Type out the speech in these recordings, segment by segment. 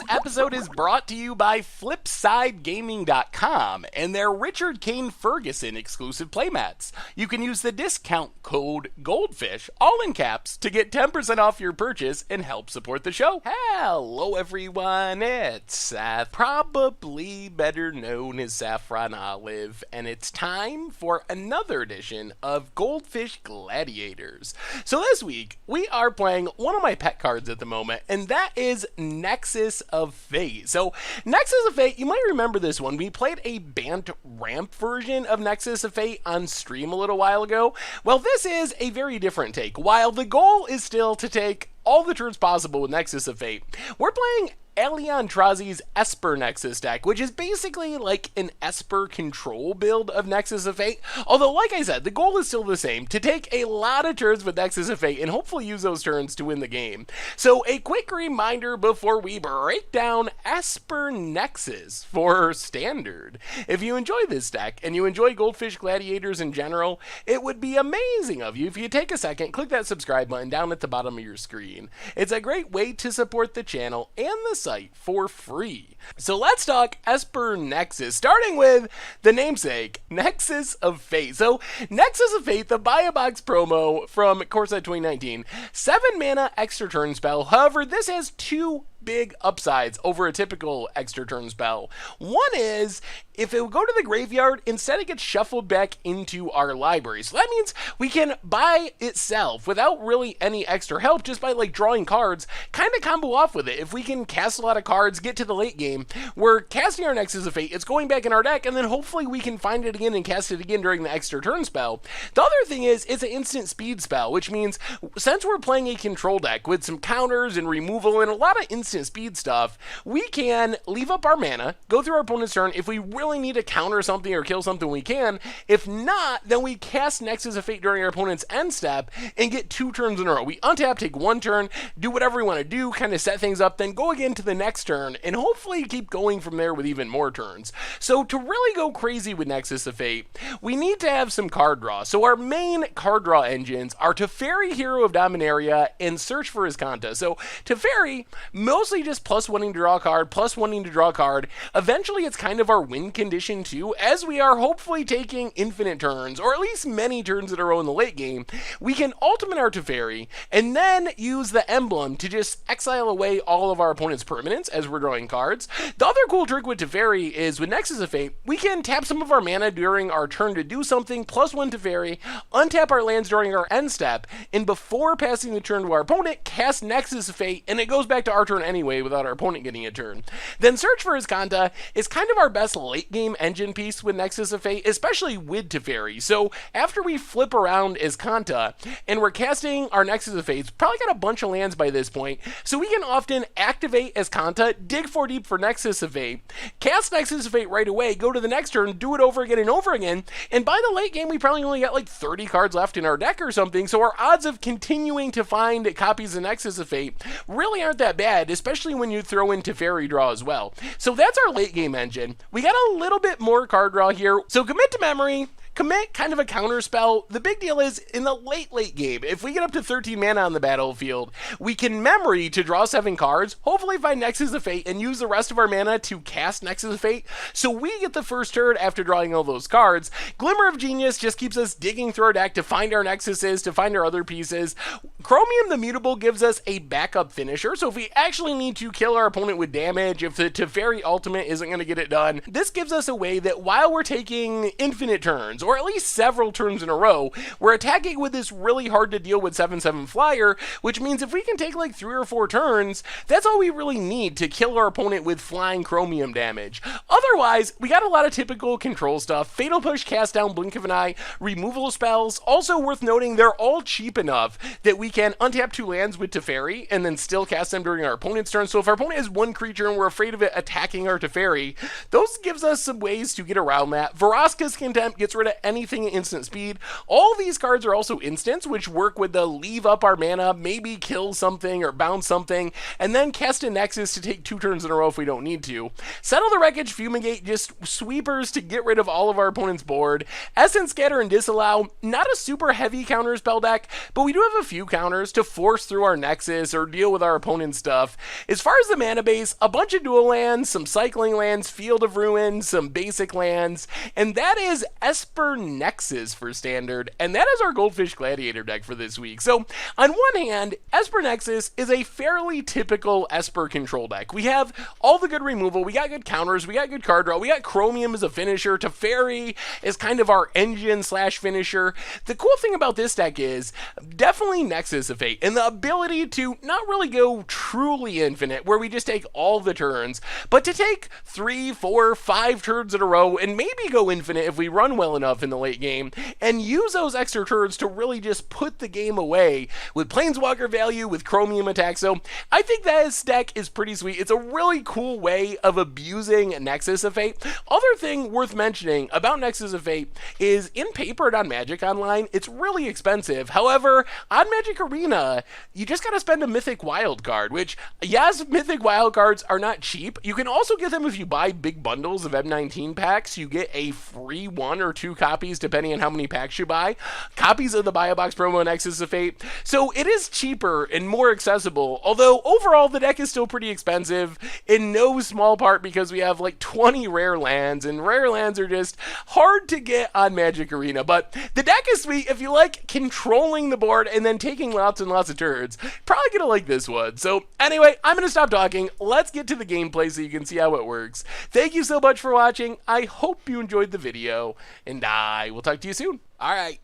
episode is brought to you by FlipsideGaming.com and their Richard Kane Ferguson exclusive playmats. You can use the discount code Goldfish, all in caps, to get 10% off your purchase and help support the show. Hello everyone, it's probably better known as Saffron Olive, and it's time for another edition of Goldfish Gladiators. So this week, we are playing one of my pet cards at the moment, and that is Nexus of Fate. So Nexus of Fate, you might remember this one. We played a Bant ramp version of Nexus of Fate on stream a little while ago. Well, this is a very different take. While the goal is still to take all the turns possible with Nexus of Fate, we're playing Trazi's Esper Nexus deck, which is basically like an Esper Control build of Nexus of Fate. Although, like I said, the goal is still the same, to take a lot of turns with Nexus of Fate and hopefully use those turns to win the game. So a quick reminder before we break down Esper Nexus for Standard. If you enjoy this deck and you enjoy Goldfish Gladiators in general, it would be amazing of you if you take a second, click that subscribe button down at the bottom of your screen. It's a great way to support the channel and the site for free. So let's talk Esper Nexus, starting with the namesake, Nexus of Fate. So Nexus of Fate, the buy a box promo from Corset 2019, 7 mana extra turn spell. However, this has two big upsides over a typical extra turn spell. One is, if it would go to the graveyard, instead it gets shuffled back into our library. So that means we can buy itself without really any extra help, just by like drawing cards, kind of combo off with it. If we can cast a lot of cards, get to the late game, we're casting our Nexus of Fate, it's going back in our deck, and then hopefully we can find it again and cast it again during the extra turn spell. The other thing is, it's an instant speed spell, which means since we're playing a control deck with some counters and removal and a lot of instant speed stuff, we can leave up our mana, go through our opponent's turn. If we really need to counter something or kill something, we can. If not, then we cast Nexus of Fate during our opponent's end step and get 2 turns in a row. We untap, take 1 turn, do whatever we want to do, kind of set things up, then go again to the next turn, and hopefully keep going from there with even more turns. So to really go crazy with Nexus of Fate, we need to have some card draw. So our main card draw engines are Teferi, Hero of Dominaria, and Search for Iskanta. So Teferi, mostly just plus wanting to draw a card, plus wanting to draw a card. Eventually, it's kind of our win condition too, as we are hopefully taking infinite turns, or at least many turns in a row in the late game. We can ultimate our Teferi, and then use the emblem to just exile away all of our opponent's permanents as we're drawing cards. The other cool trick with Teferi is, with Nexus of Fate, we can tap some of our mana during our turn to do something, plus 1 Teferi, untap our lands during our end step, and before passing the turn to our opponent, cast Nexus of Fate, and it goes back to our turn anyway without our opponent getting a turn. Then Search for Iskanta is kind of our best late game engine piece with Nexus of Fate, especially with Teferi. So after we flip around Iskanta and we're casting our Nexus of Fate, probably got a bunch of lands by this point, so we can often activate Iskanta, dig 4 deep for Nexus of Fate, cast Nexus of Fate right away, go to the next turn, do it over again and over again, and by the late game we probably only got like 30 cards left in our deck or something, so our odds of continuing to find copies of Nexus of Fate really aren't that bad, especially when you throw in Teferi draw as well. So that's our late game engine. We got a little bit more card draw here. So commit to memory, commit kind of a counter spell. The big deal is, in the late game, if we get up to 13 mana on the battlefield, we can memory to draw 7 cards, hopefully find Nexus of Fate, and use the rest of our mana to cast Nexus of Fate, so we get the first turn after drawing all those cards. Glimmer of Genius just keeps us digging through our deck to find our Nexuses, to find our other pieces. Chromium the Mutable gives us a backup finisher, so if we actually need to kill our opponent with damage, if the Teferi ultimate isn't going to get it done, this gives us a way that while we're taking infinite turns, or at least several turns in a row, we're attacking with this really hard to deal with 7/7 flyer, which means if we can take like 3 or 4 turns, that's all we really need to kill our opponent with flying chromium damage. Otherwise, we got a lot of typical control stuff: Fatal Push, Cast Down, Blink of an Eye, removal spells. Also worth noting, they're all cheap enough that we can untap 2 lands with Teferi and then still cast them during our opponent's turn. So if our opponent has 1 creature and we're afraid of it attacking our Teferi, those gives us some ways to get around that. Vraska's Contempt gets rid of at anything at instant speed. All these cards are also instants, which work with the leave up our mana, maybe kill something or bounce something, and then cast a Nexus to take 2 turns in a row if we don't need to. Settle the Wreckage, Fumigate, just sweepers to get rid of all of our opponent's board. Essence Scatter and Disallow, not a super heavy counter spell deck, but we do have a few counters to force through our Nexus or deal with our opponent's stuff. As far as the mana base, a bunch of dual lands, some cycling lands, Field of Ruin, some basic lands, and that is Esper Nexus for standard, and that is our Goldfish Gladiator deck for this week. So, on one hand, Esper Nexus is a fairly typical Esper Control deck. We have all the good removal, we got good counters, we got good card draw, we got Chromium as a finisher, Teferi is kind of our engine slash finisher. The cool thing about this deck is definitely Nexus of Fate, and the ability to not really go truly infinite, where we just take all the turns, but to take 3, 4, 5 turns in a row, and maybe go infinite if we run well enough in the late game, and use those extra turns to really just put the game away with Planeswalker value, with Chromium attack. So I think this deck is pretty sweet. It's a really cool way of abusing Nexus of Fate. Other thing worth mentioning about Nexus of Fate is in paper and on Magic Online, it's really expensive. However, on Magic Arena, you just gotta spend a Mythic Wild card, which, yes, Mythic Wild cards are not cheap. You can also get them if you buy big bundles of M19 packs. You get a free 1 or 2 copies, depending on how many packs you buy. Copies of the Buy a Box promo Nexus of Fate. So it is cheaper and more accessible, although overall the deck is still pretty expensive, in no small part because we have like 20 rare lands, and rare lands are just hard to get on Magic Arena. But the deck is sweet if you like controlling the board and then taking lots and lots of turns. Probably gonna like this one. So anyway, I'm gonna stop talking. Let's get to the gameplay so you can see how it works. Thank you so much for watching. I hope you enjoyed the video, and I will talk to you soon. Alright,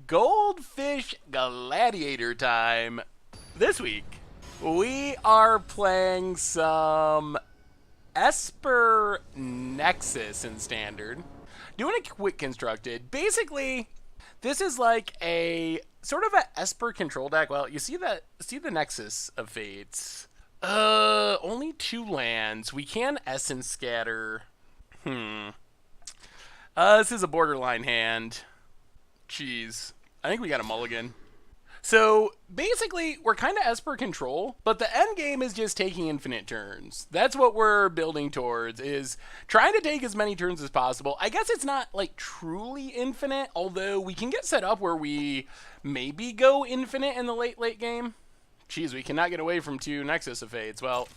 Goldfish Gladiator time. This week, we are playing some Esper Nexus in Standard. Doing a quick constructed. Basically, this is like a sort of a Esper Control deck. Well, you see the Nexus of Fates. Only 2 lands. We can Essence Scatter. This is a borderline hand. Jeez. I think we got a mulligan. So, basically, we're kind of Esper Control, but the end game is just taking infinite turns. That's what we're building towards, is trying to take as many turns as possible. I guess it's not, like, truly infinite, although we can get set up where we maybe go infinite in the late game. Jeez, we cannot get away from 2 Nexus of Fates. Well,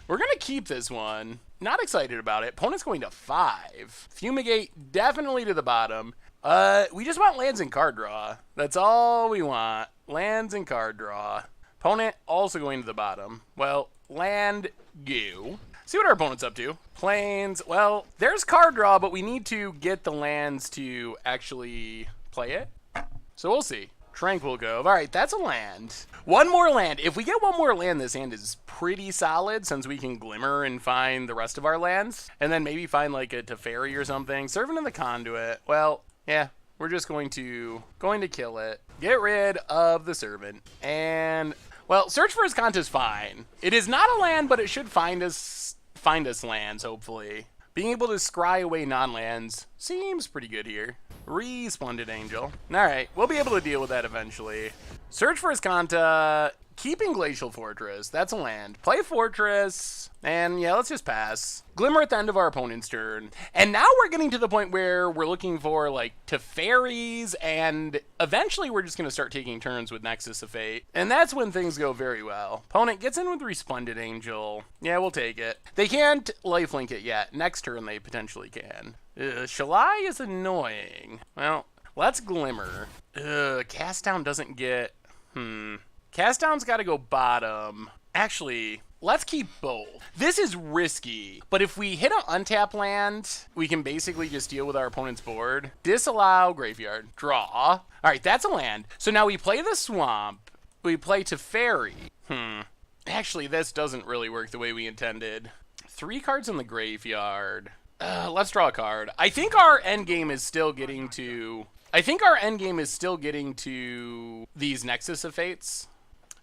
we're going to keep this one. Not excited about it. Opponent's going to 5. Fumigate definitely to the bottom. We just want lands and card draw. That's all we want. Lands and card draw. Opponent also going to the bottom. Well, land, go. See what our opponent's up to. Planes, well, there's card draw, but we need to get the lands to actually play it. So we'll see. Tranquil Cove. All right, that's a land. One more land. If we get one more land, this hand is pretty solid, since we can Glimmer and find the rest of our lands. And then maybe find like a Teferi or something. Servant of the Conduit. Well, yeah, we're just going to kill it. Get rid of the Servant. And, well, Search for Escanta is fine. It is not a land, but it should find us lands, hopefully. Being able to scry away non-lands seems pretty good here. Resplendid Angel. Alright, we'll be able to deal with that eventually. Search for Escanta. Keeping Glacial Fortress. That's a land. Play Fortress. And yeah, let's just pass. Glimmer at the end of our opponent's turn. And now we're getting to the point where we're looking for like Teferis, and eventually we're just going to start taking turns with Nexus of Fate. And that's when things go very well. Opponent gets in with Resplendid Angel. Yeah, we'll take it. They can't lifelink it yet. Next turn they potentially can. Shalai is annoying. Well, let's Glimmer. Cast Down doesn't get... Cast Down's got to go bottom. Actually, let's keep both. This is risky, but if we hit an untap land, we can basically just deal with our opponent's board. Disallow Graveyard. Draw. All right, that's a land. So now we play the Swamp. We play Teferi. Actually, this doesn't really work the way we intended. 3 cards in the graveyard. Let's draw a card. I think our end game is still getting to... these Nexus of Fates.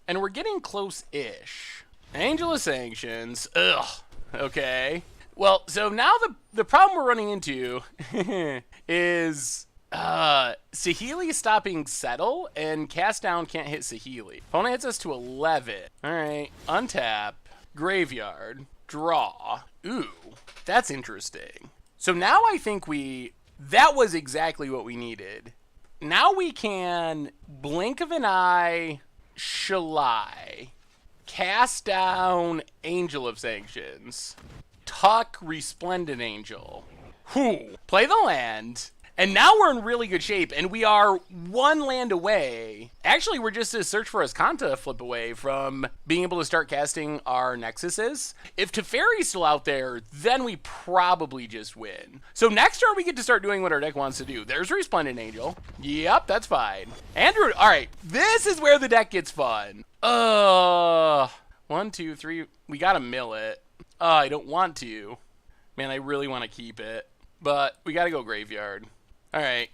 And we're getting close-ish. Angel of Sanctions. Ugh. Okay. Well, so now the problem we're running into is Saheeli stopping Settle, and Cast Down can't hit Saheeli. Opponent hits us to 11. Alright, untap, Graveyard, draw. Ooh, that's interesting. So now I think that was exactly what we needed. Now we can blink of an eye, Shalai, cast down Angel of Sanctions, tuck Resplendent Angel, play the land, and now we're in really good shape, and we are one land away. Actually, we're just a Search for Azcanta flip away from being able to start casting our Nexuses. If Teferi's still out there, then we probably just win. So next turn, we get to start doing what our deck wants to do. There's Resplendent Angel. Yep, that's fine. Andrew, all right, this is where the deck gets fun. 1, 2, 3. We gotta mill it. I don't want to. Man, I really want to keep it. But we gotta go Graveyard. All right.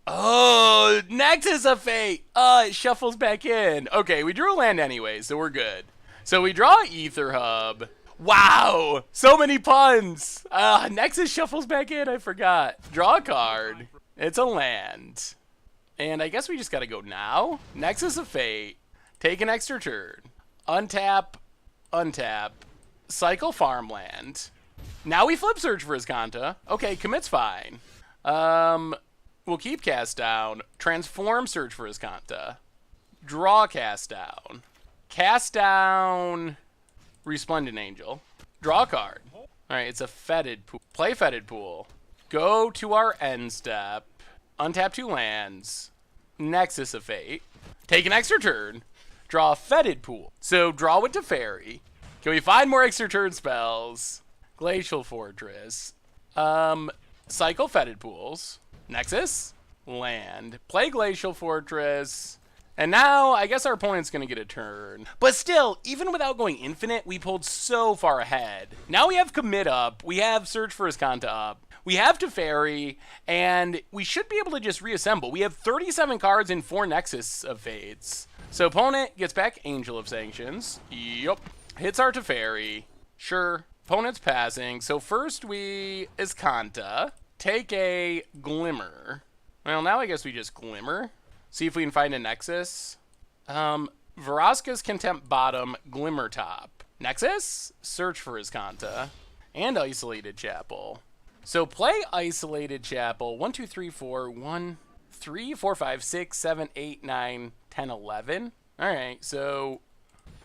Oh, Nexus of Fate. It shuffles back in. Okay, we drew a land anyway, so we're good. So we draw Ether Hub. Wow, so many puns. Nexus shuffles back in, I forgot. Draw a card. It's a land. And I guess we just got to go now. Nexus of Fate. Take an extra turn. Untap, untap. Cycle farmland. Now we flip Search for Azcanta. Okay, commit's fine. We'll keep Cast Down. Transform Search for Azcanta. Draw Cast Down. Cast Down Resplendent Angel. Draw a card. Alright, it's a Fetid Pool. Play Fetid Pool. Go to our end step. Untap 2 lands. Nexus of Fate. Take an extra turn. Draw a Fetid Pool. So draw with Teferi. Can we find more extra turn spells? Glacial Fortress. Cycle Fetid Pools. Nexus. Land. Play Glacial Fortress. And now, I guess our opponent's going to get a turn. But still, even without going infinite, we pulled so far ahead. Now we have Commit up. We have Search for Azcanta up. We have Teferi. And we should be able to just reassemble. We have 37 cards and 4 Nexus of Fates. So opponent gets back Angel of Sanctions. Yup. Hits our Teferi. Sure. Opponent's passing. So first we Azcanta. Take a Glimmer. Well, now I guess we just Glimmer. See if we can find a Nexus. Vraska's Contempt bottom, Glimmer top. Nexus? Search for Azcanta. And Isolated Chapel. So play Isolated Chapel. 1, 2, 3, 4. 1, 3, 4, 5, 6, 7, 8, 9, 10, 11. Alright, so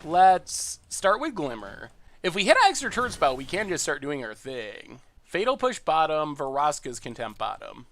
let's start with Glimmer. If we hit an extra turn spell, we can just start doing our thing. Fatal Push bottom, Vraska's Contempt bottom.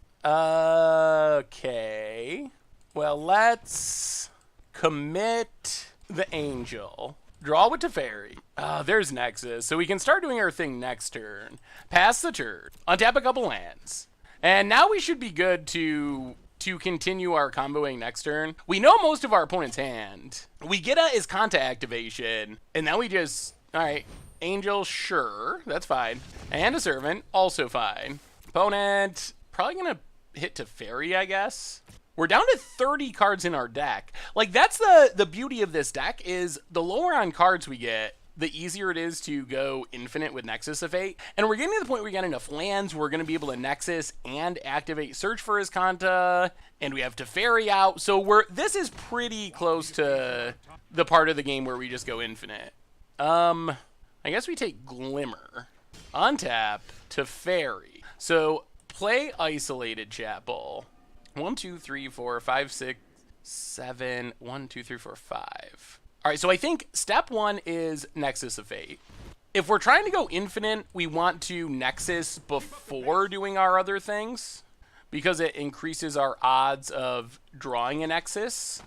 Okay. Well, let's commit the Angel. Draw with Teferi. There's Nexus. So we can start doing our thing next turn. Pass the turn. Untap a couple lands. And now we should be good to continue our comboing next turn. We know most of our opponent's hand. We get a Azcanta activation. And now we just... Alright. Angel, sure. That's fine. And a Servant, also fine. Opponent, probably going to hit Teferi, I guess. We're down to 30 cards in our deck. Like, that's the beauty of this deck, is the lower on cards we get, the easier it is to go infinite with Nexus of Fate. And we're getting to the point where we got enough lands, we're going to be able to Nexus and activate Search for Azcanta, and we have Teferi out. So this is pretty close to the part of the game where we just go infinite. I guess we take Glimmer. Untap Teferi. So play Isolated Chapel. 1, 2, 3, 4, 5, 6, 7. 1, 2, 3, 4, 5. All right, so I think step 1 is Nexus of Fate. If we're trying to go infinite, we want to Nexus before doing our other things, because it increases our odds of drawing a Nexus.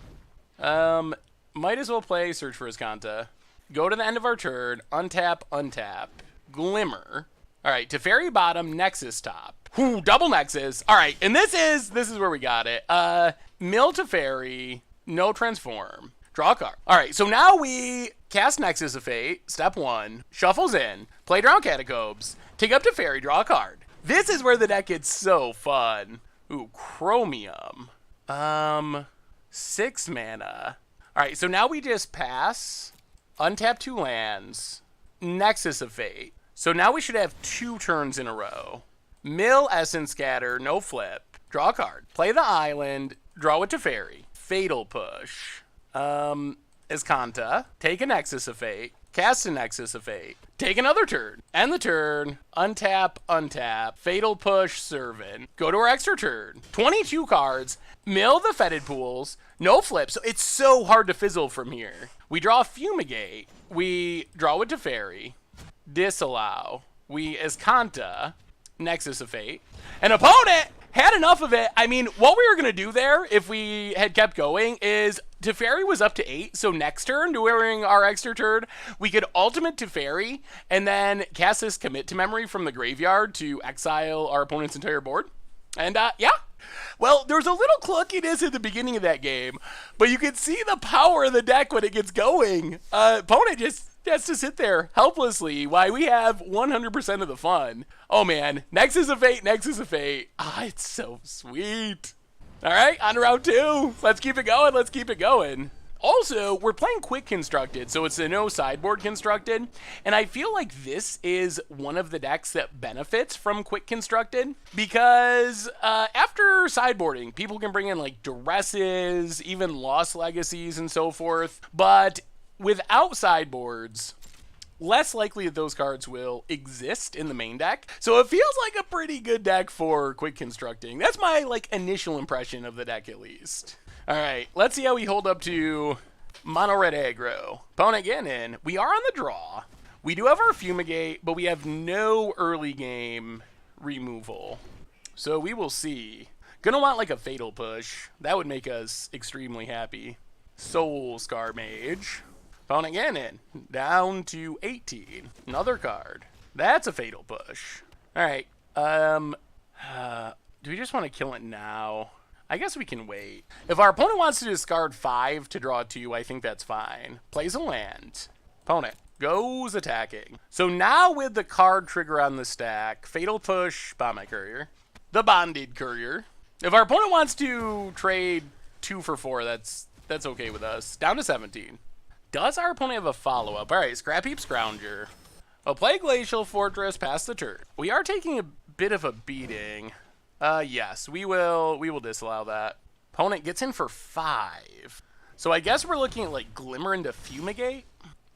Might as well play Search for Azcanta. Go to the end of our turn, untap, untap, Glimmer. All right, Teferi bottom, Nexus top. Double Nexus. All right, and this is where we got it. Mill Teferi, no transform. Draw a card. All right, so now we cast Nexus of Fate, step 1, shuffles in, play Drown Catacombs, take up Teferi, draw a card. This is where the deck gets so fun. Ooh, Chromium. 6 mana. All right, so now we just pass... Untap 2 lands, Nexus of Fate. So now we should have 2 turns in a row. Mill Essence Scatter, no flip. Draw a card. Play the island. Draw it to Teferi. Fatal Push. Escanta. Take a Nexus of Fate. Cast a Nexus of Fate. Take another turn. End the turn. Untap, untap. Fatal Push, Servant. Go to our extra turn. 22 cards. Mill the Fetid Pools. No flip. So it's so hard to fizzle from here. We draw Fumigate. We draw it to Teferi. Disallow. We Escanta. Nexus of Fate. An opponent had enough of it. I mean, what we were going to do there, if we had kept going, is Teferi was up to 8, so next turn, during our extra turn, we could ultimate Teferi, and then cast this Commit to Memory from the graveyard to exile our opponent's entire board. And, yeah. Well, there's a little clunkiness at the beginning of that game, but you can see the power of the deck when it gets going. Opponent just has to sit there helplessly while we have 100% of the fun. Oh man, Nexus of Fate, Nexus of Fate. Ah, it's so sweet. All right, on to round 2. Let's keep it going, let's keep it going. Also, we're playing Quick Constructed, so it's a no sideboard constructed, and I feel like this is one of the decks that benefits from Quick Constructed, because after sideboarding, people can bring in like Duresses, even Lost Legacies and so forth, but without sideboards, less likely that those cards will exist in the main deck. So it feels like a pretty good deck for Quick Constructing. That's my like initial impression of the deck at least. All right, let's see how we hold up to Mono Red Aggro. Opponent getting in. We are on the draw. We do have our Fumigate, but we have no early game removal. So we will see. Gonna want like a Fatal Push. That would make us extremely happy. Soul Scar Mage. Opponent getting in. Down to 18. Another card. That's a Fatal Push. All right. Do we just want to kill it now? I guess we can wait. If our opponent wants to discard 5 to draw 2, I think that's fine. Plays a land. Opponent goes attacking. So now with the card trigger on the stack, Fatal Push, Bombay Courier. The Bonded Courier. If our opponent wants to trade 2 for 4, that's okay with us. Down to 17. Does our opponent have a follow-up? All right, Scrap Heap Scrounger. We'll play Glacial Fortress past the turn. We are taking a bit of a beating. Yes, we will disallow that. Opponent gets in for 5. So I guess we're looking at like Glimmer into Fumigate.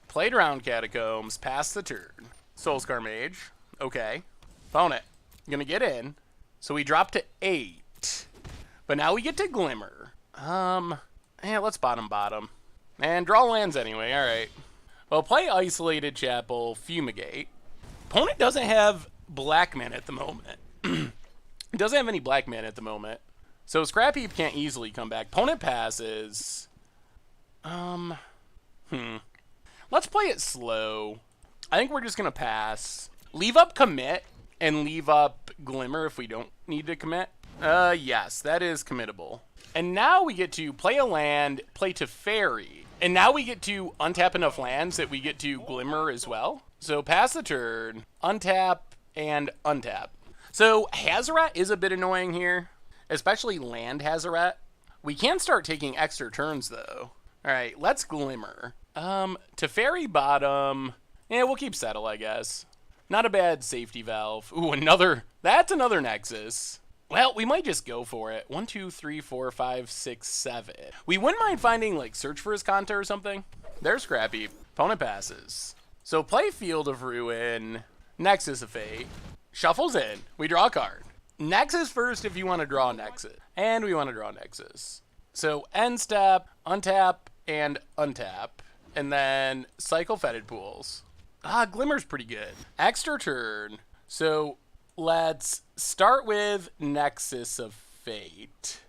Played around Catacombs, past the turn. Soulscar Mage. Okay. Opponent gonna get in. So we drop to 8. But now we get to Glimmer. Yeah, let's bottom. And draw lands anyway, alright. Well, play Isolated Chapel, Fumigate. Opponent doesn't have black mana at the moment. It doesn't have any black mana at the moment. So Scrap Heap can't easily come back. Opponent passes. Let's play it slow. I think we're just going to pass. Leave up Commit and leave up Glimmer if we don't need to commit. Yes, that is committable. And now we get to play a land, play Teferi. And now we get to untap enough lands that we get to Glimmer as well. So pass the turn, untap, and untap. So Hazoret is a bit annoying here, especially land Hazoret. We can start taking extra turns though. All right, let's Glimmer. Teferi bottom. Yeah, we'll keep Settle, I guess. Not a bad safety valve. Ooh, that's another Nexus. Well, we might just go for it. 1, 2, 3, 4, 5, 6, 7. We wouldn't mind finding like Search for Escanta or something. There's Scrappy. Opponent passes. So play Field of Ruin, Nexus of Fate. Shuffles in. We draw a card. Nexus first if you want to draw Nexus. And we want to draw Nexus. So end step, untap, and untap. And then cycle Fetid Pools. Glimmer's pretty good. Extra turn. So let's start with Nexus of Fate.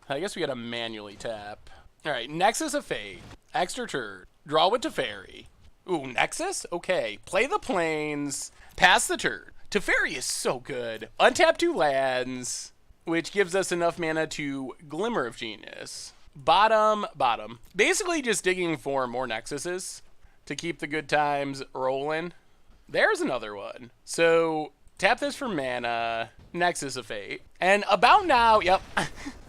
I guess we gotta manually tap. Alright, Nexus of Fate. Extra turn. Draw with Teferi. Ooh, Nexus? Okay. Play the plains. Pass the turn. Teferi is so good. Untap 2 lands, which gives us enough mana to Glimmer of Genius. Bottom. Basically just digging for more Nexuses to keep the good times rolling. There's another one. So Tap this for mana. Nexus of Fate. And about now, yep.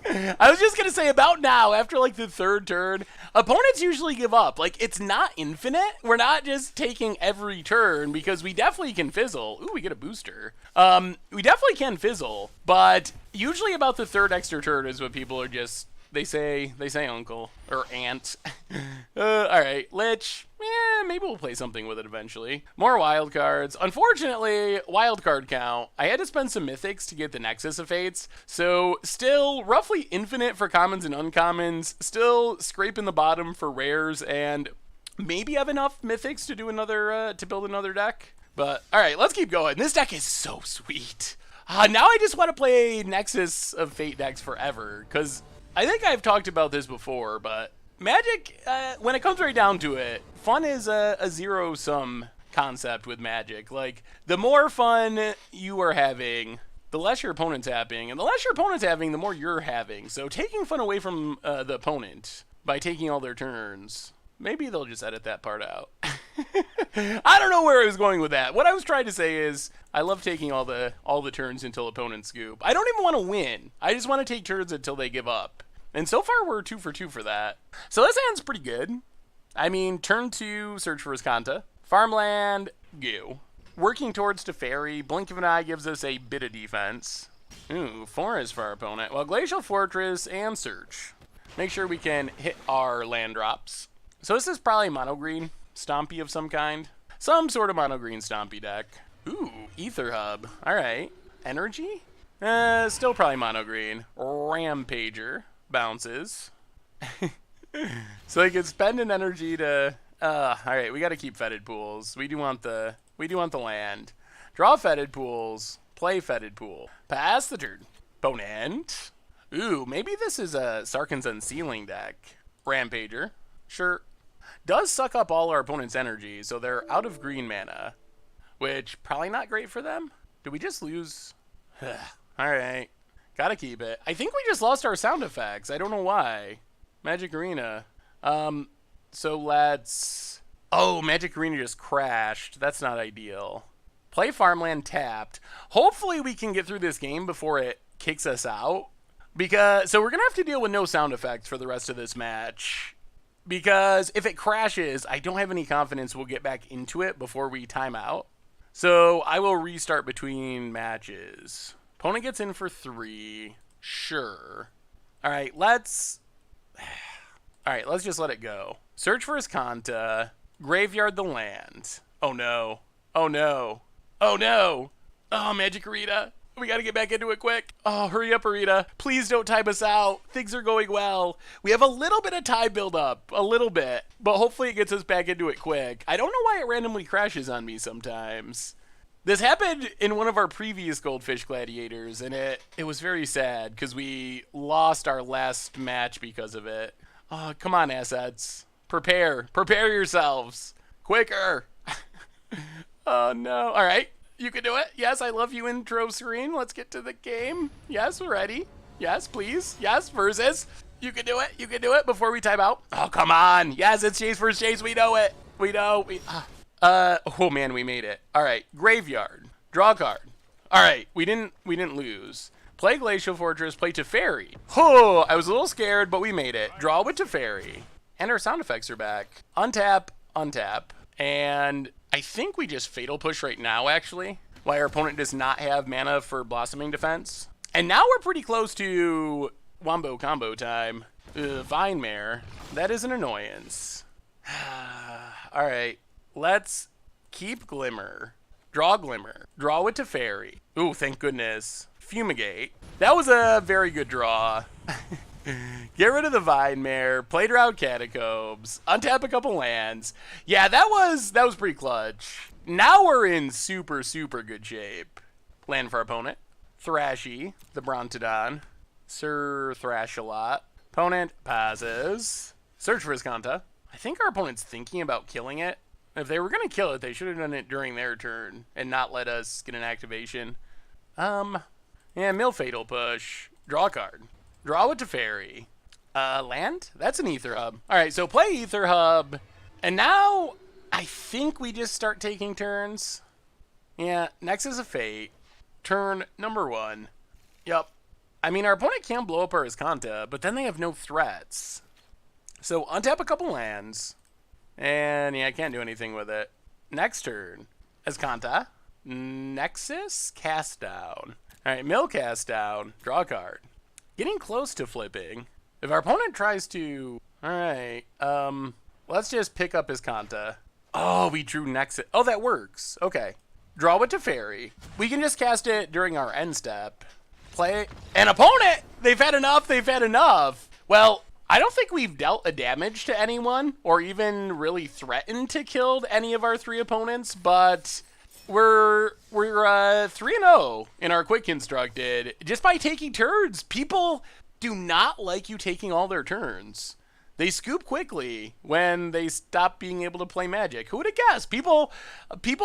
I was just going to say about now, after like the third turn, opponents usually give up. Like, it's not infinite. We're not just taking every turn because we definitely can fizzle. Ooh, we get a booster. We definitely can fizzle, but usually about the third extra turn is what people are just, they say uncle or aunt. All right, Lich. Yeah, maybe we'll play something with it eventually. More wild cards. Unfortunately, wild card count. I had to spend some mythics to get the Nexus of Fates, so still roughly infinite for commons and uncommons. Still scraping the bottom for rares, and maybe have enough mythics to do another to build another deck. But all right, let's keep going. This deck is so sweet. Now I just want to play Nexus of Fate decks forever, because I think I've talked about this before, but Magic, when it comes right down to it, fun is a zero-sum concept with Magic. Like, the more fun you are having, the less your opponent's having, and the less your opponent's having, the more you're having. So taking fun away from the opponent by taking all their turns, maybe they'll just edit that part out. I don't know where I was going with that. What I was trying to say is, I love taking all the turns until opponents scoop. I don't even want to win. I just want to take turns until they give up. And so far, we're 2 for 2 for that. So this hand's pretty good. I mean, turn 2, search for Iskanta. Farmland, go. Working towards Teferi. Blink of an Eye gives us a bit of defense. Ooh, forest for our opponent. Well, Glacial Fortress and search. Make sure we can hit our land drops. So this is probably mono green, stompy of some kind. Some sort of mono green stompy deck. Ooh, Ether Hub. All right. Energy? Still probably mono green. Rampager. Bounces. So they can spend an energy to all right, we got to keep fetid pools. We do want the land. Draw fetid pools, play fetid pool. Pass the turn. Opponent. Ooh, maybe this is a Sarkhan's Unsealing deck. Rampager. Sure. Does suck up all our opponent's energy, so they're out of green mana, which probably not great for them. Did we just lose? All right. Gotta keep it. I think we just lost our sound effects. I don't know why. Magic Arena. So let's... Oh, Magic Arena just crashed. That's not ideal. Play Farmland tapped. Hopefully we can get through this game before it kicks us out. So we're gonna have to deal with no sound effects for the rest of this match. Because if it crashes, I don't have any confidence we'll get back into it before we time out. So I will restart between matches. Opponent gets in for 3. Sure. All right, let's just let it go. Search for Iskanta. Graveyard the land. Oh, no. Oh, no. Oh, no. Oh, Magic Arena. We got to get back into it quick. Oh, hurry up, Arena. Please don't time us out. Things are going well. We have a little bit of time build up. A little bit. But hopefully it gets us back into it quick. I don't know why it randomly crashes on me sometimes. This happened in one of our previous Goldfish Gladiators, and it was very sad because we lost our last match because of it. Oh, come on, assets. Prepare yourselves. Quicker. Oh, no. All right. You can do it. Yes, I love you, intro screen. Let's get to the game. Yes, we're ready. Yes, please. Yes, versus. You can do it. You can do it before we time out. Oh, come on. Yes, it's Chase versus Chase. We know it. We know. Oh man, we made it. All right, Graveyard. Draw a card. All right, we didn't lose. Play Glacial Fortress, play Teferi. Oh, I was a little scared, but we made it. Draw with Teferi. And our sound effects are back. Untap, untap. And I think we just Fatal Push right now, actually. Why our opponent does not have mana for Blossoming Defense. And now we're pretty close to Wombo combo time. Vine Mare. That is an annoyance. All right. Let's keep Glimmer. Draw Glimmer. Draw with Teferi. Ooh, thank goodness. Fumigate. That was a very good draw. Get rid of the Vine Mare. Play Drowned Catacombs. Untap a couple lands. Yeah, that was pretty clutch. Now we're in super, super good shape. Land for our opponent. Thrashy. The Brontodon. Sir Thrash-a-lot. Opponent passes. Search for Iskanta. I think our opponent's thinking about killing it. If they were going to kill it, they should have done it during their turn and not let us get an activation. Yeah, Mill Fatal Push. Draw a card. Draw with Teferi. Land? That's an Ether Hub. All right, so play Ether Hub. And now I think we just start taking turns. Yeah, Nexus of Fate. turn number 1. Yep. I mean, our opponent can blow up our Escanta, but then they have no threats. So untap a couple lands, and yeah, I can't do anything with it. Next turn, Escanta, Nexus, cast down. All right, mill cast down, draw a card. Getting close to flipping. If our opponent tries to, all right, let's just pick up Escanta. Oh, we drew Nexus. Oh, that works. Okay. Draw it to Fairy. We can just cast it during our end step. Play an opponent. They've had enough. They've had enough. Well, I don't think we've dealt a damage to anyone or even really threatened to kill any of our 3 opponents, but we're 3-0 in our quick constructed just by taking turns. People do not like you taking all their turns. They scoop quickly when they stop being able to play Magic. Who would have guessed? People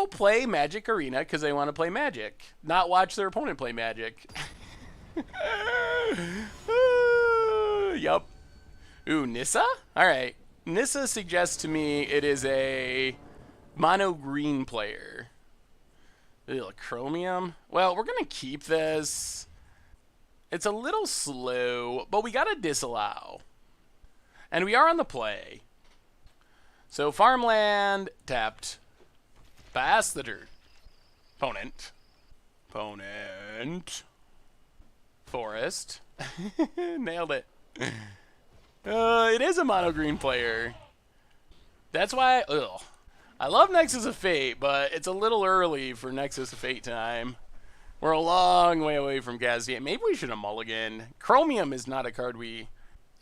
play Magic Arena because they want to play Magic, not watch their opponent play Magic. Yup. Ooh, Nissa? Alright. Nissa suggests to me it is a mono green player. Ugh, Chromium? Well, we're going to keep this. It's a little slow, but we got to disallow. And we are on the play. So farmland tapped. Pass the turn. Opponent. Forest. Nailed it. It is a mono green player. That's why, I love Nexus of Fate, but it's a little early for Nexus of Fate time. We're a long way away from casting it. Maybe we should have mulligan. Chromium is not a card we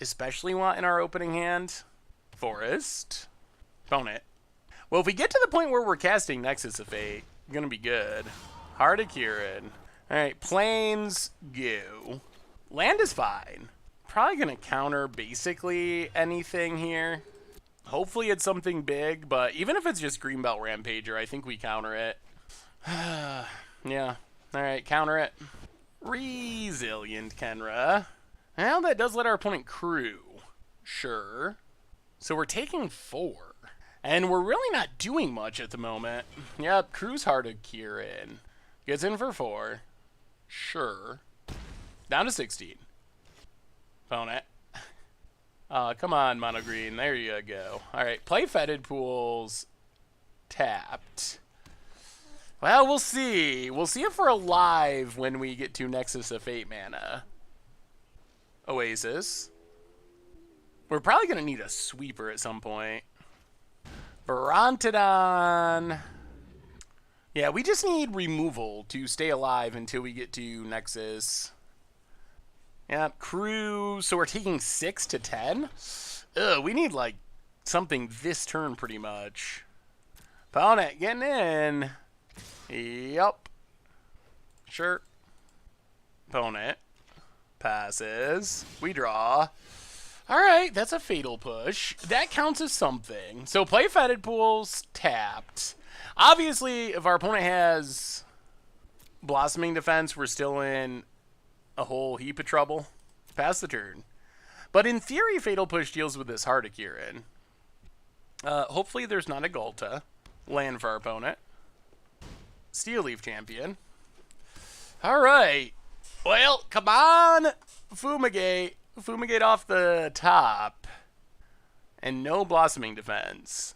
especially want in our opening hand. Forest. Opponent. Well, if we get to the point where we're casting Nexus of Fate, it's gonna be good. Heart of Kirin. Alright, Plains, go. Land is fine. Probably gonna counter basically anything here. Hopefully it's something big, but even if it's just Greenbelt Rampager, I think we counter it. Yeah. Alright, counter it. Resilient Kenra. Well, that does let our opponent crew. Sure. So we're taking 4. And we're really not doing much at the moment. Yep, crew's Heart of Kirin. Gets in for 4. Sure. Down to 16. Opponent. Come on, mono green. There you go. Alright, play Fetid Pools. Tapped. Well, we'll see. We'll see if we're alive when we get to Nexus of Fate mana. Oasis. We're probably going to need a sweeper at some point. Barontodon. Yeah, we just need removal to stay alive until we get to Nexus. Yeah, crew. So we're taking 6 to 10? Ugh, we need, like, something this turn pretty much. Opponent getting in. Yup. Sure. Opponent. Passes. We draw. Alright, that's a fatal push. That counts as something. So play Fetid Pools, tapped. Obviously, if our opponent has Blossoming Defense, we're still in a whole heap of trouble. Pass the turn. But in theory, Fatal Push deals with this Heart of Kirin. Hopefully there's not a Ghalta. Land for our opponent. Steel Leaf Champion. Alright. Well, come on, Fumigate. Fumigate off the top. And no Blossoming Defense.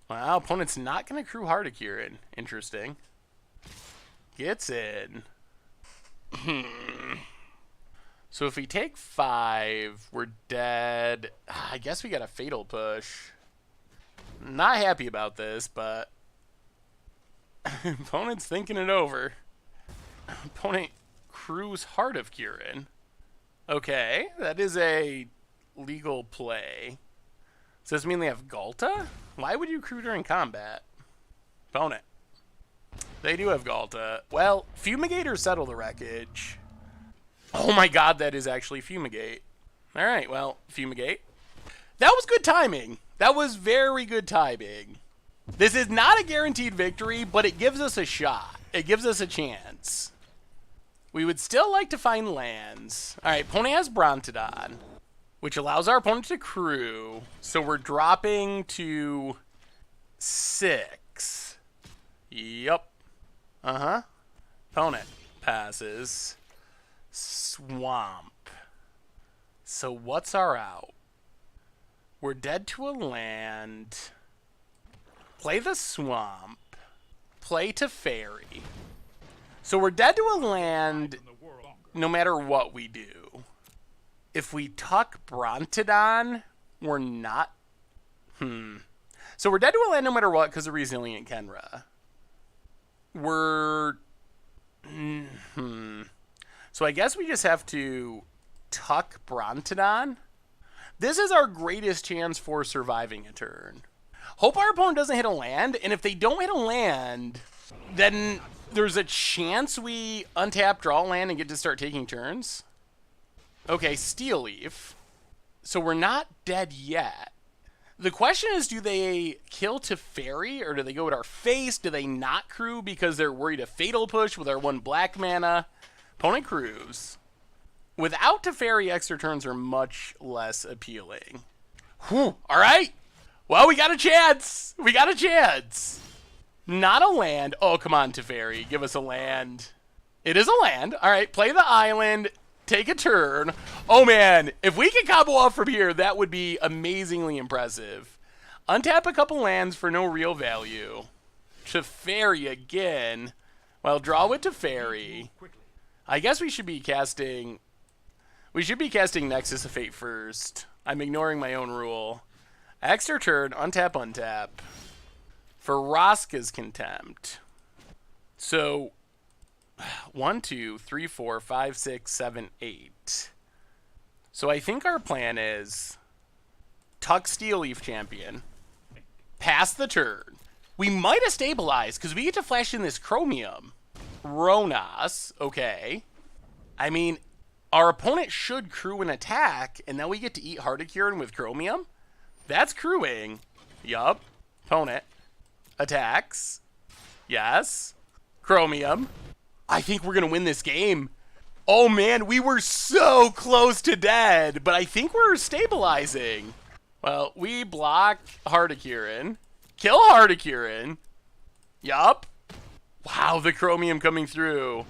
Wow, opponent's not going to crew Heart of Kirin. Interesting. Gets in. So if we take 5, we're dead. I guess we got a Fatal Push. Not happy about this, but opponent's thinking it over. Opponent crews Heart of Kirin. Okay, that is a legal play. So does this mean they have Ghalta? Why would you crew during combat? Opponent. They do have Ghalta. Well, Fumigate or Settle the Wreckage? Oh my god, that is actually Fumigate. Alright, well, Fumigate. That was good timing. That was very good timing. This is not a guaranteed victory, but it gives us a shot. It gives us a chance. We would still like to find lands. Alright, opponent has Brontodon, which allows our opponent to crew. So we're dropping to 6. Yup. Opponent passes. Swamp. So what's our out? We're dead to a land. Play the swamp. Play to fairy. So we're dead to a land no matter what we do. If we tuck Brontodon, we're not... So we're dead to a land no matter what because of Resilient Kenra. We're... So I guess we just have to tuck Brontodon. This is our greatest chance for surviving a turn. Hope our opponent doesn't hit a land, and if they don't hit a land, then there's a chance we untap, draw a land, and get to start taking turns. Okay, Steel Leaf. So we're not dead yet. The question is, do they kill Teferi, or do they go with our face? Do they not crew because they're worried a Fatal Push with our 1 black mana? Opponent crews. Without Teferi, extra turns are much less appealing. Whew, all right. Well, we got a chance. We got a chance. Not a land. Oh, come on, Teferi. Give us a land. It is a land. All right, play the island. Take a turn. Oh, man. If we can combo off from here, that would be amazingly impressive. Untap a couple lands for no real value. Teferi again. Well, draw with Teferi. I guess we should be casting... We should be casting Nexus of Fate first. I'm ignoring my own rule. Extra turn, untap, untap. For Roska's Contempt. So, 1, 2, 3, 4, 5, 6, 7, 8. So I think our plan is tuck Steel Leaf Champion. Pass the turn. We might have stabilized because we get to flash in this Chromium. Ronas, okay. I mean, our opponent should crew an attack, and then we get to eat Hardicurin with Chromium. That's crewing. Yup. Opponent. Attacks. Yes. Chromium. I think we're going to win this game. Oh, man, we were so close to dead, but I think we're stabilizing. Well, we block Hardicurin. Kill Hardicurin. Yup. Wow, the Chromium coming through.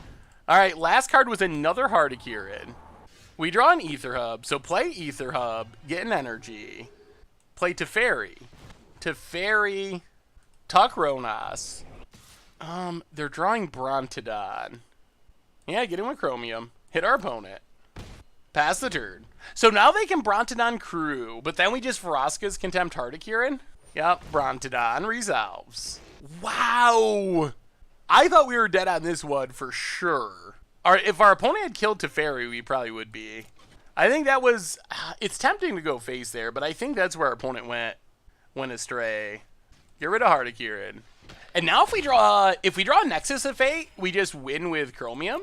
All right, last card was another Hardicurin. We draw an Ether Hub, so play Ether Hub, get an energy. Play Teferi. Teferi, tuck Ronas. They're drawing Brontodon. Yeah, get in with Chromium. Hit our opponent. Pass the turn. So now they can Brontodon crew, but then we just Vraska's Contempt Hardicurin. Yep, Brontodon resolves. Wow! I thought we were dead on this one for sure. If our opponent had killed Teferi, we probably would be. I think that was... It's tempting to go face there, but I think that's where our opponent went astray. Get rid of Hardicurin. And now if we draw Nexus of Fate, we just win with Chromium.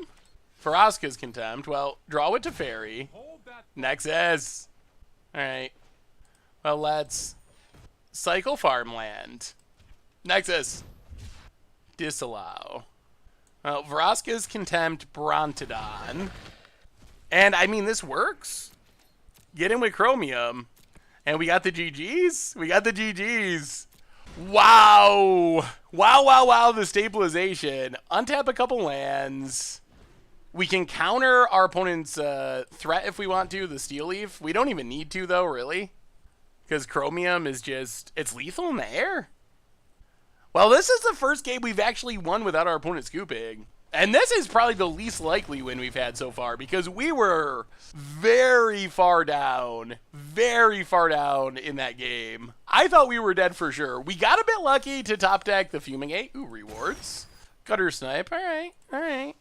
Vraska's Contempt. Well, draw with Teferi. Nexus. Alright. Well, let's cycle Farmland. Nexus. Disallow. Well, Vraska's Contempt, Brontodon. And, I mean, this works. Get in with Chromium. And we got the GGs. We got the GGs. Wow. Wow, the stabilization. Untap a couple lands. We can counter our opponent's threat if we want to, the Steel Leaf. We don't even need to, though, really. Because Chromium is just... It's lethal in the air. Well, this is the first game we've actually won without our opponent scooping. And this is probably the least likely win we've had so far because we were very far down in that game. I thought we were dead for sure. We got a bit lucky to top deck the Fumigate. Ooh, rewards. Gutter Snipe. All right.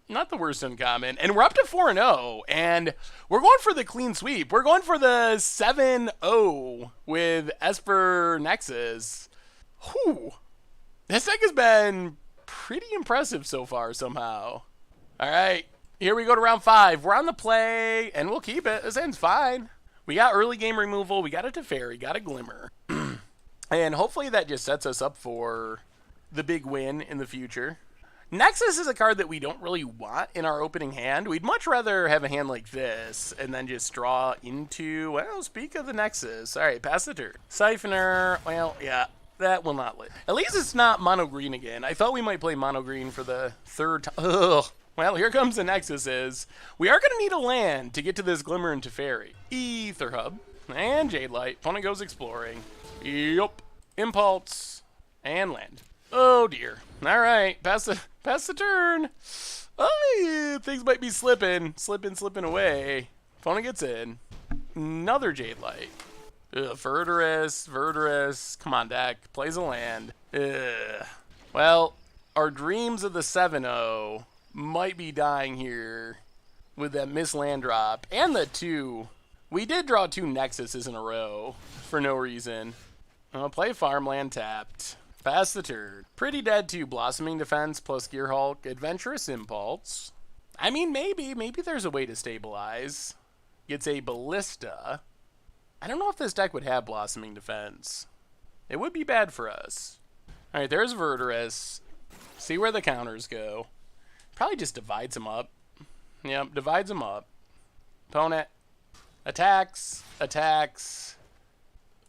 Not the worst uncommon. And we're up to 4-0, and we're going for the clean sweep. We're going for the 7-0 with Esper Nexus. Whew. This deck has been pretty impressive so far somehow. All right, here we go to round 5. We're on the play, and we'll keep it. This end's fine. We got early game removal. We got a Teferi, got a Glimmer. And hopefully that just sets us up for the big win in the future. Nexus is a card that we don't really want in our opening hand. We'd much rather have a hand like this and then just draw into, well, speak of the Nexus. All right, pass the turn. Siphoner, well, yeah. That will not live. At least it's not mono green again. I thought we might play mono green for the third time. Ugh. Well, here comes the Nexuses. We are going to need a land to get to this Glimmer and Teferi. Ether Hub and Jade Light. Opponent goes exploring. Yup. Impulse and land. Oh dear. All right, pass the turn. Oh, things might be slipping away. Opponent gets in. Another Jade Light. Ugh, Verdurous. Come on, deck. Plays a land. Ugh. Well, our dreams of the 7-0 might be dying here with that missed land drop and the 2. We did draw 2 Nexuses in a row for no reason. I'll play farmland tapped. Pass the turn. Pretty dead too. Blossoming Defense plus Gear Hulk. Adventurous Impulse. I mean, maybe there's a way to stabilize. Gets a Ballista. I don't know if this deck would have Blossoming Defense. It would be bad for us. Alright, there's Verdurous. See where the counters go. Probably just divides them up. Yep, divides them up. Opponent. Attacks.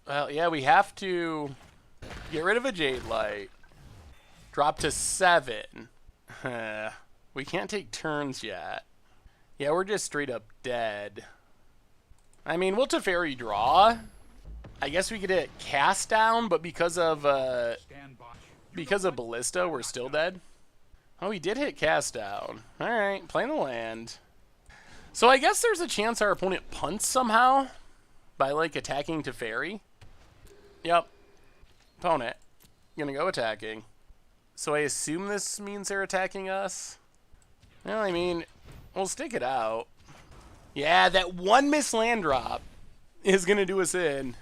Well, yeah, we have to get rid of a Jade Light. Drop to 7. We can't take turns yet. Yeah, we're just straight up dead. I mean, we'll Teferi draw. I guess we could hit Cast Down, but because of Ballista, we're still dead. Oh, he did hit Cast Down. Alright, playing the land. So I guess there's a chance our opponent punts somehow by, like, attacking Teferi. Yep. Opponent. Gonna go attacking. So I assume this means they're attacking us? Well, I mean, we'll stick it out. Yeah, that one missed land drop is gonna do us in.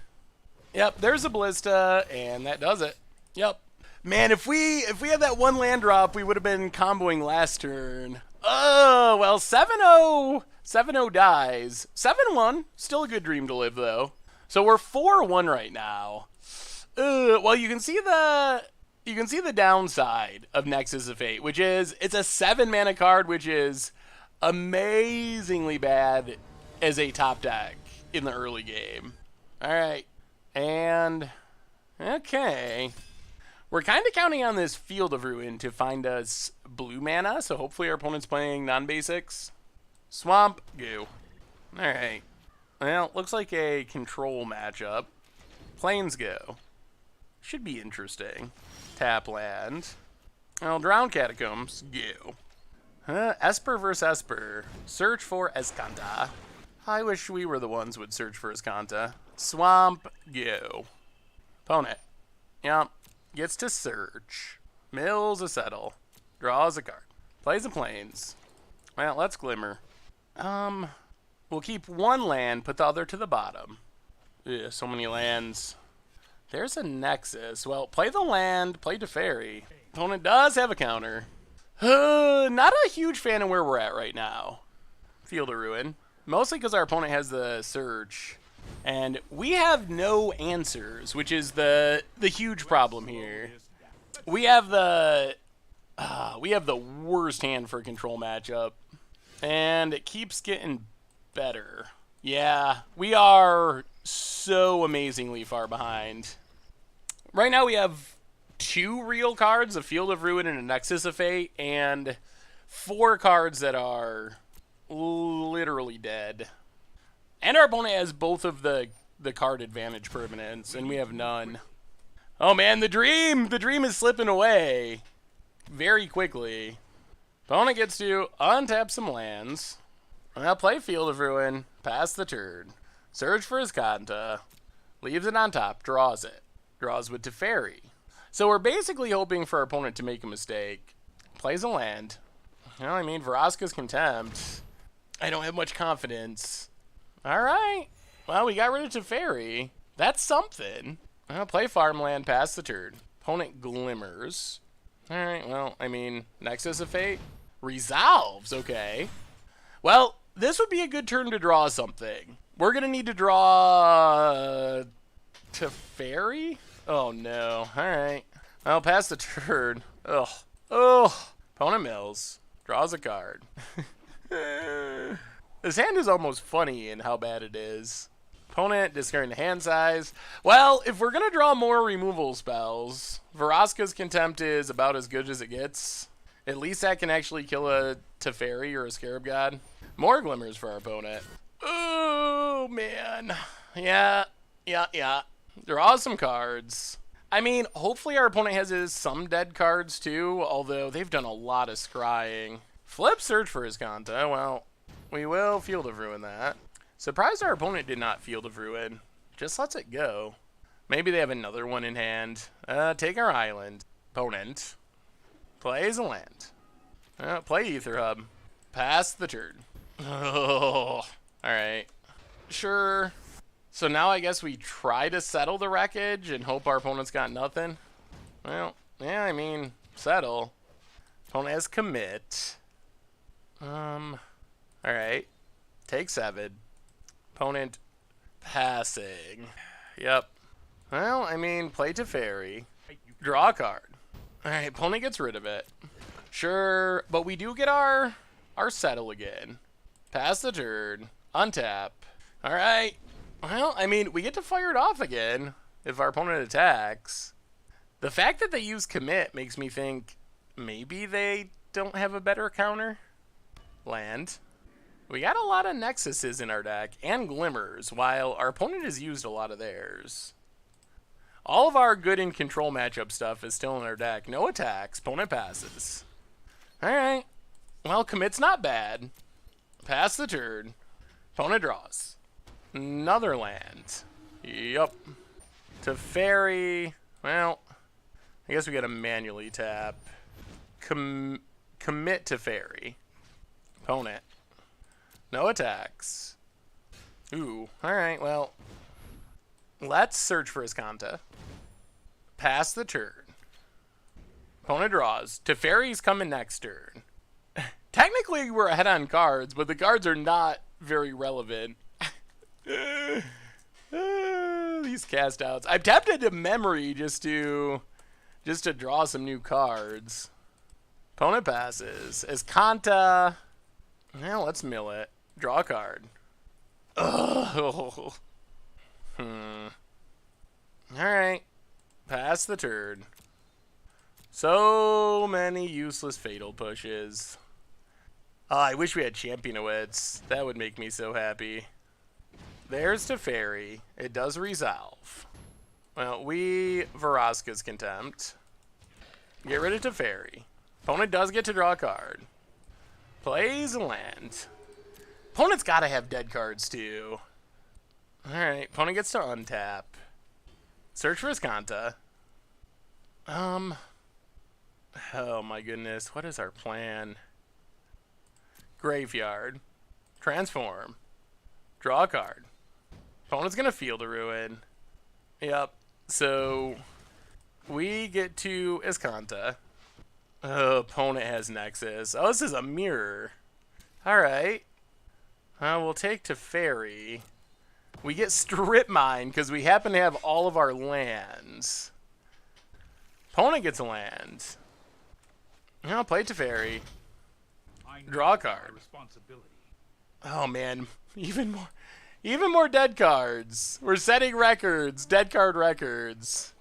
Yep, there's a Ballista, and that does it. Yep. Man, if we had that one land drop, we would have been comboing last turn. Oh, well, 7-0. 7-0 dies. 7-1. Still a good dream to live, though. So we're 4-1 right now. Well, you can see the downside of Nexus of Fate, which is it's a 7-mana card, which is amazingly bad as a top deck in the early game. All right, and okay. We're kind of counting on this Field of Ruin to find us blue mana, so hopefully our opponent's playing non-basics. Swamp, goo. Alright. Well, looks like a control matchup. Plains go. Should be interesting. Tap land. Well, Drowned Catacombs, go. Esper versus Esper. Search for Escanta. I wish we were the ones who would search for Escanta. Swamp, go. Opponent. Yep. Gets to search. Mills a settle. Draws a card. Plays a plains. Well, let's Glimmer. We'll keep one land, put the other to the bottom. Ugh, so many lands. There's a Nexus. Well, play the land, play Teferi. Opponent does have a counter. Not a huge fan of where we're at right now. Field of Ruin. Mostly because our opponent has the search. And we have no answers, which is the huge problem here. We have the worst hand for a control matchup, and it keeps getting better. Yeah, we are so amazingly far behind. Right now we have 2 real cards, a Field of Ruin and a Nexus of Fate, and 4 cards that are literally dead. And our opponent has both of the card advantage permanents, and we have none. Oh man, the dream is slipping away very quickly. Opponent gets to untap some lands. I'll play Field of Ruin, pass the turn, search for his Kanta, leaves it on top, draws it. Draws with Teferi. So we're basically hoping for our opponent to make a mistake. Plays a land. Well, I mean, Vraska's Contempt. I don't have much confidence. Alright. Well, we got rid of Teferi. That's something. I'll play farmland, pass the turn. Opponent glimmers. Alright, well, I mean, Nexus of Fate resolves, okay. Well, this would be a good turn to draw something. We're going to need to draw Teferi? Oh, no. Alright. I'll pass the turn. Ugh. Ugh. Opponent mills. Draws a card. This hand is almost funny in how bad it is. Opponent discarding the hand size. Well, if we're going to draw more removal spells, Vraska's Contempt is about as good as it gets. At least that can actually kill a Teferi or a Scarab God. More glimmers for our opponent. Oh, man. Yeah. Draw some cards. I mean, hopefully our opponent has some dead cards too, although they've done a lot of scrying. Flip Search for his Kanta. Well, we will Field of Ruin that. Surprised our opponent did not Field of Ruin. Just lets it go. Maybe they have another one in hand. Take our island. Opponent. Plays a land. Play Ether Hub. Pass the turn. Oh, alright. Sure. So now I guess we try to settle the wreckage and hope our opponent's got nothing. Well, yeah, I mean, settle. Opponent has commit. Alright. Take 7. Opponent passing. Yep. Well, I mean, play Teferi. Draw a card. Alright, opponent gets rid of it. Sure, but we do get our settle again. Pass the turn. Untap. Alright. Well, I mean, we get to fire it off again if our opponent attacks. The fact that they use commit makes me think maybe they don't have a better counter. Land. We got a lot of Nexuses in our deck and Glimmers, while our opponent has used a lot of theirs. All of our good in control matchup stuff is still in our deck. No attacks. Opponent passes. Alright. Well, commit's not bad. Pass the turn. Opponent draws. Another land. Yup. Teferi. Well, I guess we gotta manually tap. Commit Teferi. Opponent. No attacks. Ooh. Alright, well. Let's search for his Kanta. Pass the turn. Opponent draws. Teferi's coming next turn. Technically, we're ahead on cards, but the cards are not very relevant. These cast outs. I'm tempted to memory just to draw some new cards. Opponent passes. As Kanta. Well, let's mill it. Draw a card. Ugh. Alright. Pass the turn. So many useless fatal pushes. Oh, I wish we had Championowitz. That would make me so happy. There's Teferi. It does resolve. Well, we Vraska's Contempt. Get rid of Teferi. Opponent does get to draw a card. Plays a land. Opponent's gotta have dead cards too. Alright, opponent gets to untap. Search for his Kanta. Oh my goodness, what is our plan? Graveyard. Transform. Draw a card. Opponent's gonna Field of Ruin. Yep, so we get to Iskanta. Opponent has Nexus. Oh, this is a mirror. Alright. We'll take Teferi. We get Strip Mine because we happen to have all of our lands. Opponent gets a land. I'll play Teferi. Draw a card. Oh man, even more dead cards. We're setting records, dead card records.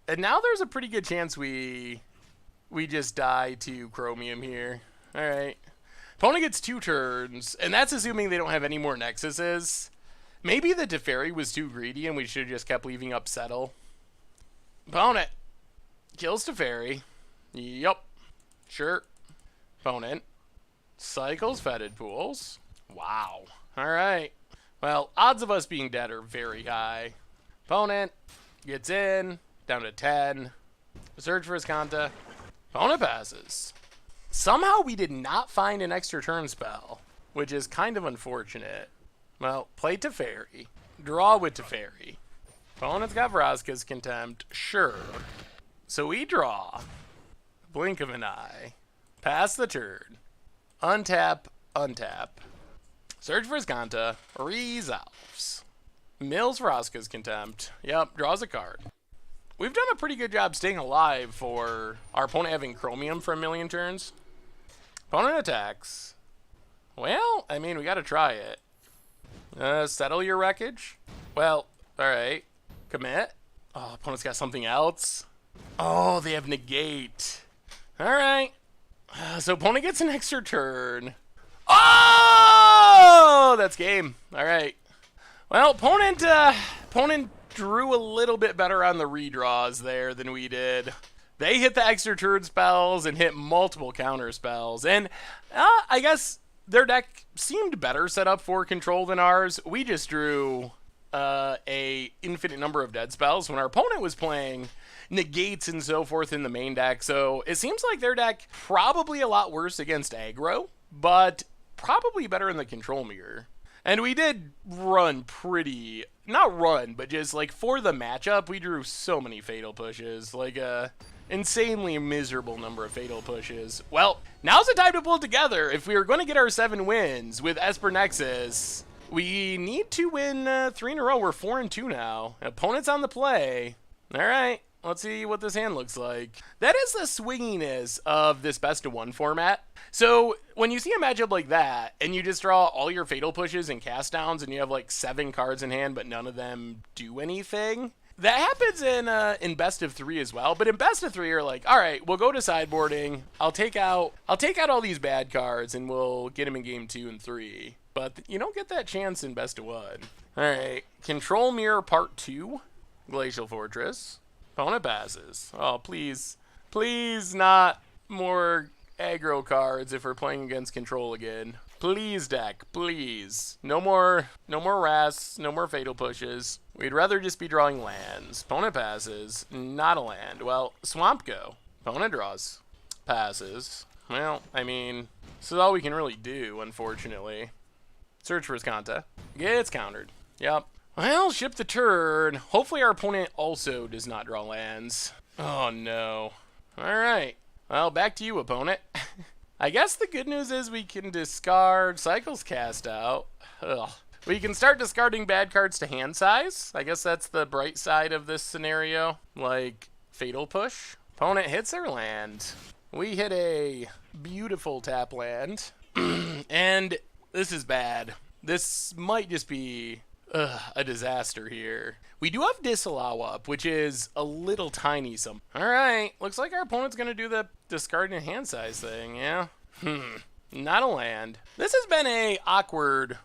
And now there's a pretty good chance we just die to Chromium here. Alright. Opponent gets 2 turns, and that's assuming they don't have any more Nexuses. Maybe the Teferi was too greedy and we should have just kept leaving up Settle. Opponent kills Teferi. Yup. Sure. Opponent cycles Fetid Pools. Wow. Alright. Well, odds of us being dead are very high. Opponent gets in. Down to 10. Search for his Kanta. Opponent passes. Somehow we did not find an extra turn spell, which is kind of unfortunate. Well, play Teferi. Draw with Teferi. Opponent's got Vraska's Contempt. Sure. So we draw. Blink of an eye. Pass the turn. Untap, untap. Search for his Kanta. Resolves. Mills Vraska's Contempt. Yep, draws a card. We've done a pretty good job staying alive for our opponent having Chromium for 1,000,000 turns. Opponent attacks. Well, I mean, we gotta try it. Settle your wreckage. Well, alright. Commit. Oh, opponent's got something else. Oh, they have negate. Alright. So opponent gets an extra turn. Oh! That's game. Alright. Well, opponent drew a little bit better on the redraws there than we did. They hit the extra turn spells and hit multiple counter spells. And I guess their deck seemed better set up for control than ours. We just drew a infinite number of dead spells when our opponent was playing negates and so forth in the main deck. So it seems like their deck probably a lot worse against aggro, but probably better in the control mirror. And we did run pretty, not run, but just like for the matchup, we drew so many fatal pushes, like a insanely miserable number of fatal pushes. Well, now's the time to pull together. If we are going to get our 7 wins with Esper Nexus, we need to win 3 in a row. We're 4-2 now. Opponent's on the play. All right, let's see what this hand looks like. That is the swinginess of this best-of-1 format. So when you see a matchup like that, and you just draw all your fatal pushes and cast downs, and you have like 7 cards in hand, but none of them do anything, that happens in best of 3 as well. But in best of 3, you're like, all right, we'll go to sideboarding. I'll take out all these bad cards, and we'll get them in game 2 and 3. But you don't get that chance in best of 1. All right, Control Mirror Part 2, Glacial Fortress. Opponent passes. Oh, please, please not more aggro cards if we're playing against control again. Please, deck, please. No more Wraths, no more fatal pushes. We'd rather just be drawing lands. Opponent passes. Not a land. Well, Swamp Go. Opponent draws. Passes. Well, I mean, this is all we can really do, unfortunately. Search for Skanta. Gets countered. Yep. Well, ship the turn. Hopefully our opponent also does not draw lands. Oh, no. All right. Well, back to you, opponent. I guess the good news is we can discard Cycles Cast out. Ugh. We can start discarding bad cards to hand size. I guess that's the bright side of this scenario. Like Fatal Push. Opponent hits their land. We hit a beautiful tap land. And this is bad. This might just be a disaster here. We do have Disallow up, which is a little tiny some. All right, looks like our opponent's going to do the discard and hand size thing, yeah? Not a land. This has been a awkward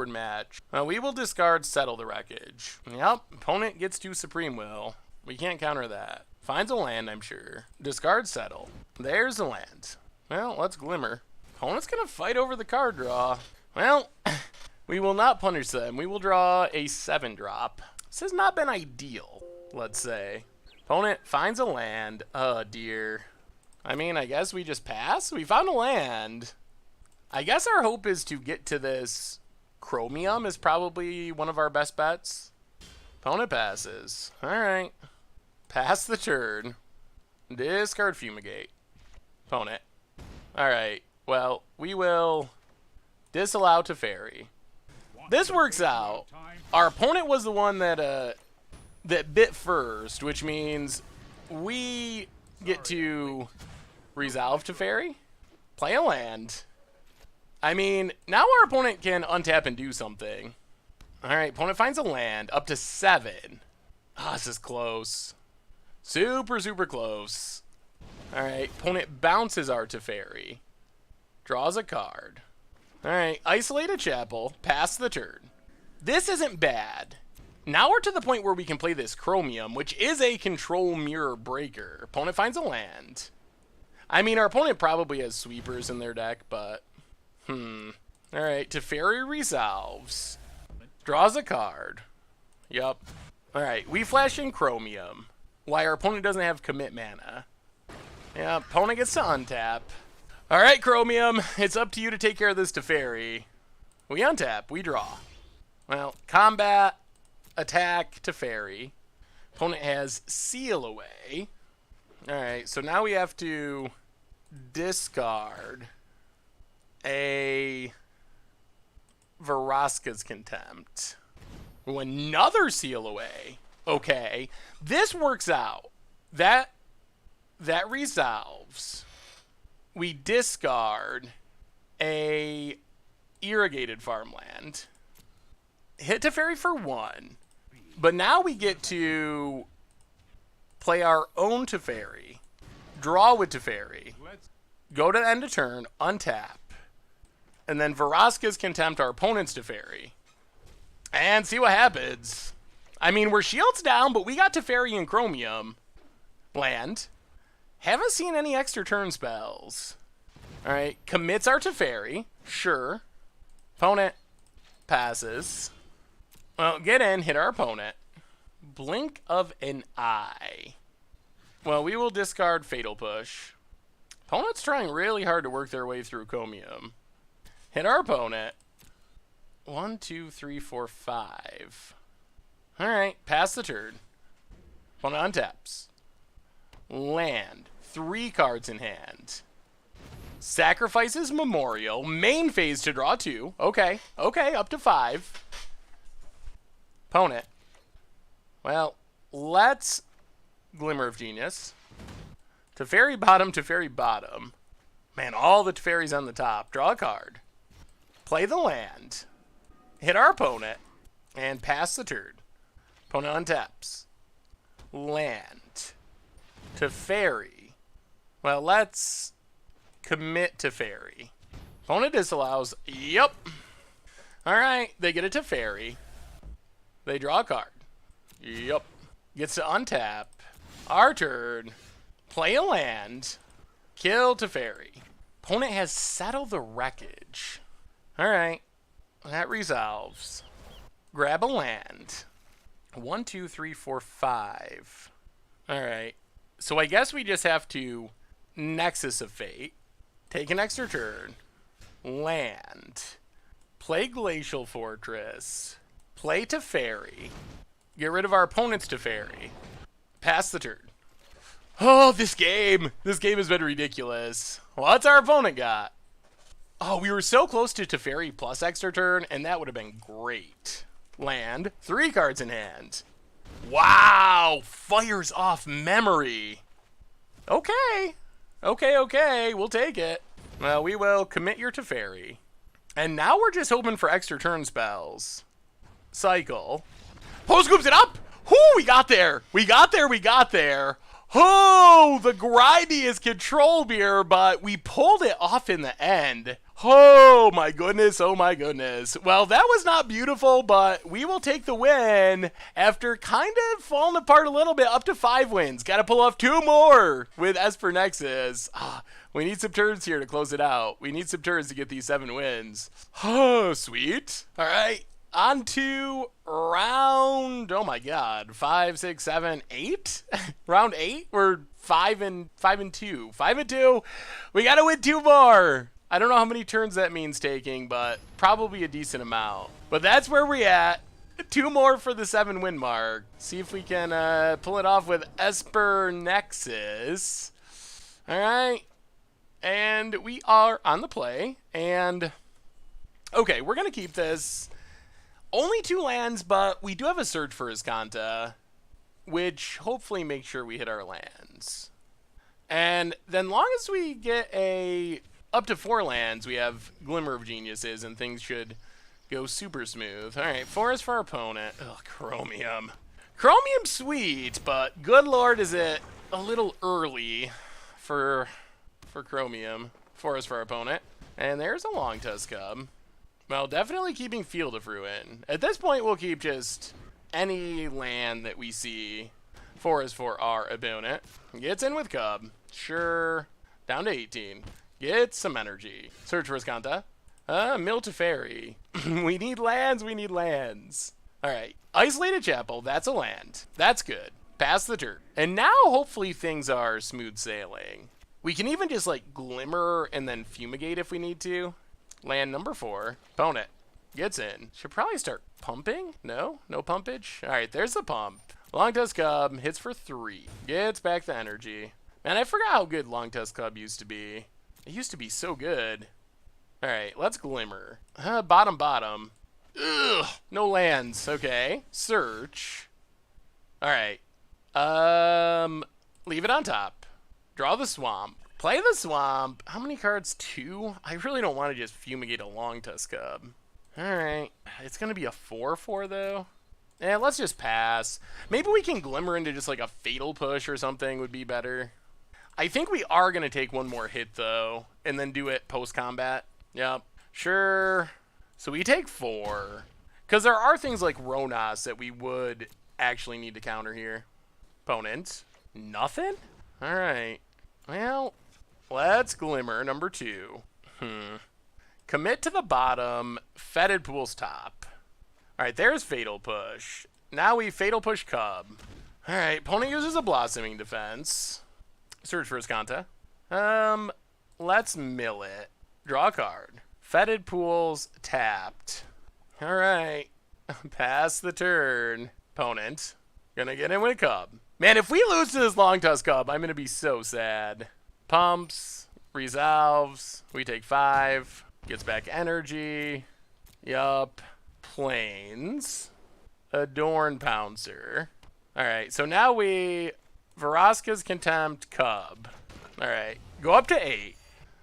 match. We will discard Settle the Wreckage. Yep, opponent gets to Supreme Will. We can't counter that. Finds a land, I'm sure. Discard Settle. There's a land. Well, let's Glimmer. Opponent's going to fight over the card draw. Well, we will not punish them. We will draw a 7-drop. This has not been ideal, let's say. Opponent finds a land. Oh, dear. I mean, I guess we just pass. We found a land. I guess our hope is to get to this. Chromium is probably one of our best bets. Opponent passes. All right. Pass the turn. Discard Fumigate. Opponent. All right. Well, we will disallow Teferi. This works out. Our opponent was the one that bit first, which means we get to resolve Teferi, play a land. I mean, now our opponent can untap and do something. All right, opponent finds a land up to 7. Ah, this is close. Super, super close. All right, opponent bounces our Teferi. Draws a card. All right, isolate a chapel, pass the turn. This isn't bad. Now we're to the point where we can play this Chromium, which is a control mirror breaker. Opponent finds a land. I mean, our opponent probably has sweepers in their deck, but... All right, Teferi resolves. Draws a card. Yup. All right, we flash in Chromium. Why our opponent doesn't have commit mana. Yeah, opponent gets to untap. All right, Chromium, it's up to you to take care of this Teferi. We untap, we draw. Well, combat, attack, Teferi. Opponent has Seal Away. All right, so now we have to discard a Vraska's Contempt. Ooh, another Seal Away. Okay, this works out. That resolves. We discard a irrigated farmland. hit Teferi for 1. But now we get to play our own Teferi, draw with Teferi, go to the end of turn, untap, and then Vraska's Contempt our opponent's Teferi, and see what happens. I mean, we're shields down, but we got Teferi and Chromium. Land. Haven't seen any extra turn spells. Alright, commits our Teferi. Sure. Opponent passes. Well, get in, hit our opponent. Blink of an eye. Well, we will discard Fatal Push. Opponent's trying really hard to work their way through Chromium. Hit our opponent. 1, 2, 3, 4, 5. Alright, pass the turn. Opponent untaps. Land. 3 cards in hand. Sacrifices Memorial. Main phase to draw 2. Okay, up to 5. Opponent. Well, let's Glimmer of Genius. Teferi bottom, Teferi bottom. Man, all the Teferis on the top. Draw a card. Play the land. Hit our opponent. And pass the turn. Opponent untaps. Land. Teferi. Well, let's commit Teferi. Opponent disallows. Yep. Alright, they get a Teferi. They draw a card. Yep. Gets to untap. Our turn. Play a land. Kill Teferi. Opponent has Settled the Wreckage. Alright. That resolves. Grab a land. 1, 2, 3, 4, 5. Alright. So I guess we just have to Nexus of Fate. Take an extra turn. Land. Play Glacial Fortress. Play Teferi. Get rid of our opponent's Teferi. Pass the turn. Oh, this game! This game has been ridiculous. What's our opponent got? Oh, we were so close to Teferi plus extra turn, and that would have been great. Land. 3 cards in hand. Wow! Fires off memory. Okay. Okay. We'll take it. Well, we will commit your Teferi. And now we're just hoping for extra turn spells. Cycle. Post scoops it up! Whoo! We got there! We got there! Oh! The grindiest control beer, but we pulled it off in the end. Oh my goodness, Well, that was not beautiful, but we will take the win after kind of falling apart a little bit, up to 5 wins. Got to pull off 2 more with Esper Nexus. We need some turns here to close it out. We need some turns to get these 7 wins. Oh, sweet. All right, on to round, oh my god, 5, 6, 7, 8? Round 8? We're 5 and 2. 5 and 2. We got to win 2 more. I don't know how many turns that means taking, but probably a decent amount. But that's where we're at. 2 more for the 7 win mark. See if we can pull it off with Esper Nexus. All right. And we are on the play. And, okay, we're going to keep this. Only 2 lands, but we do have a Search for Iskanta, which hopefully makes sure we hit our lands. And then long as we get up to 4 lands, we have Glimmer of Geniuses, and things should go super smooth. Alright, Forest for our opponent. Ugh, Chromium. Chromium's sweet, but good lord is it a little early for Chromium. Forest for our opponent. And there's a Long Tusk Cub. Well, definitely keeping Field of Ruin. At this point, we'll keep just any land that we see. Forest for our opponent. Gets in with Cub. Sure. Down to 18. Get some energy. Search for Iskanta. Mill Teferi. We need lands. Alright. Isolated Chapel. That's a land. That's good. Pass the turn. And now, hopefully, things are smooth sailing. We can even just, like, Glimmer and then Fumigate if we need to. Land number 4. Opponent. Gets in. Should probably start pumping? No? No pumpage? Alright, there's the pump. Long Tusk Cub. Hits for 3. Gets back the energy. Man, I forgot how good Long Tusk Cub used to be. It used to be so good. Alright, let's Glimmer. Bottom. Ugh, no lands. Okay. Search. Alright. Leave it on top. Draw the Swamp. Play the Swamp. How many cards? 2? I really don't want to just Fumigate a Long Tusk Cub. Alright. It's going to be a 4-4, though. Yeah, let's just pass. Maybe we can glimmer into just like a fatal push or something would be better. I think we are going to take one more hit, though, and then do it post-combat. Yep. Sure. So we take 4. Because there are things like Ronas that we would actually need to counter here. Opponent. Nothing? Alright. Well, let's glimmer number 2. Commit to the bottom. Fetid Pool's top. Alright, there's Fatal Push. Now we Fatal Push Cub. Alright, opponent uses a Blossoming Defense. Search for his Kanta. Let's mill it. Draw a card. Fetid Pool's tapped. Alright. Pass the turn. Opponent. Gonna get in with a Cub. Man, if we lose to this Long Tusk Cub, I'm gonna be so sad. Pumps. Resolves. We take 5. Gets back energy. Yup. Plains. Adorn Pouncer. Alright, so now we... Vraska's Contempt Cub. Alright, go up to 8.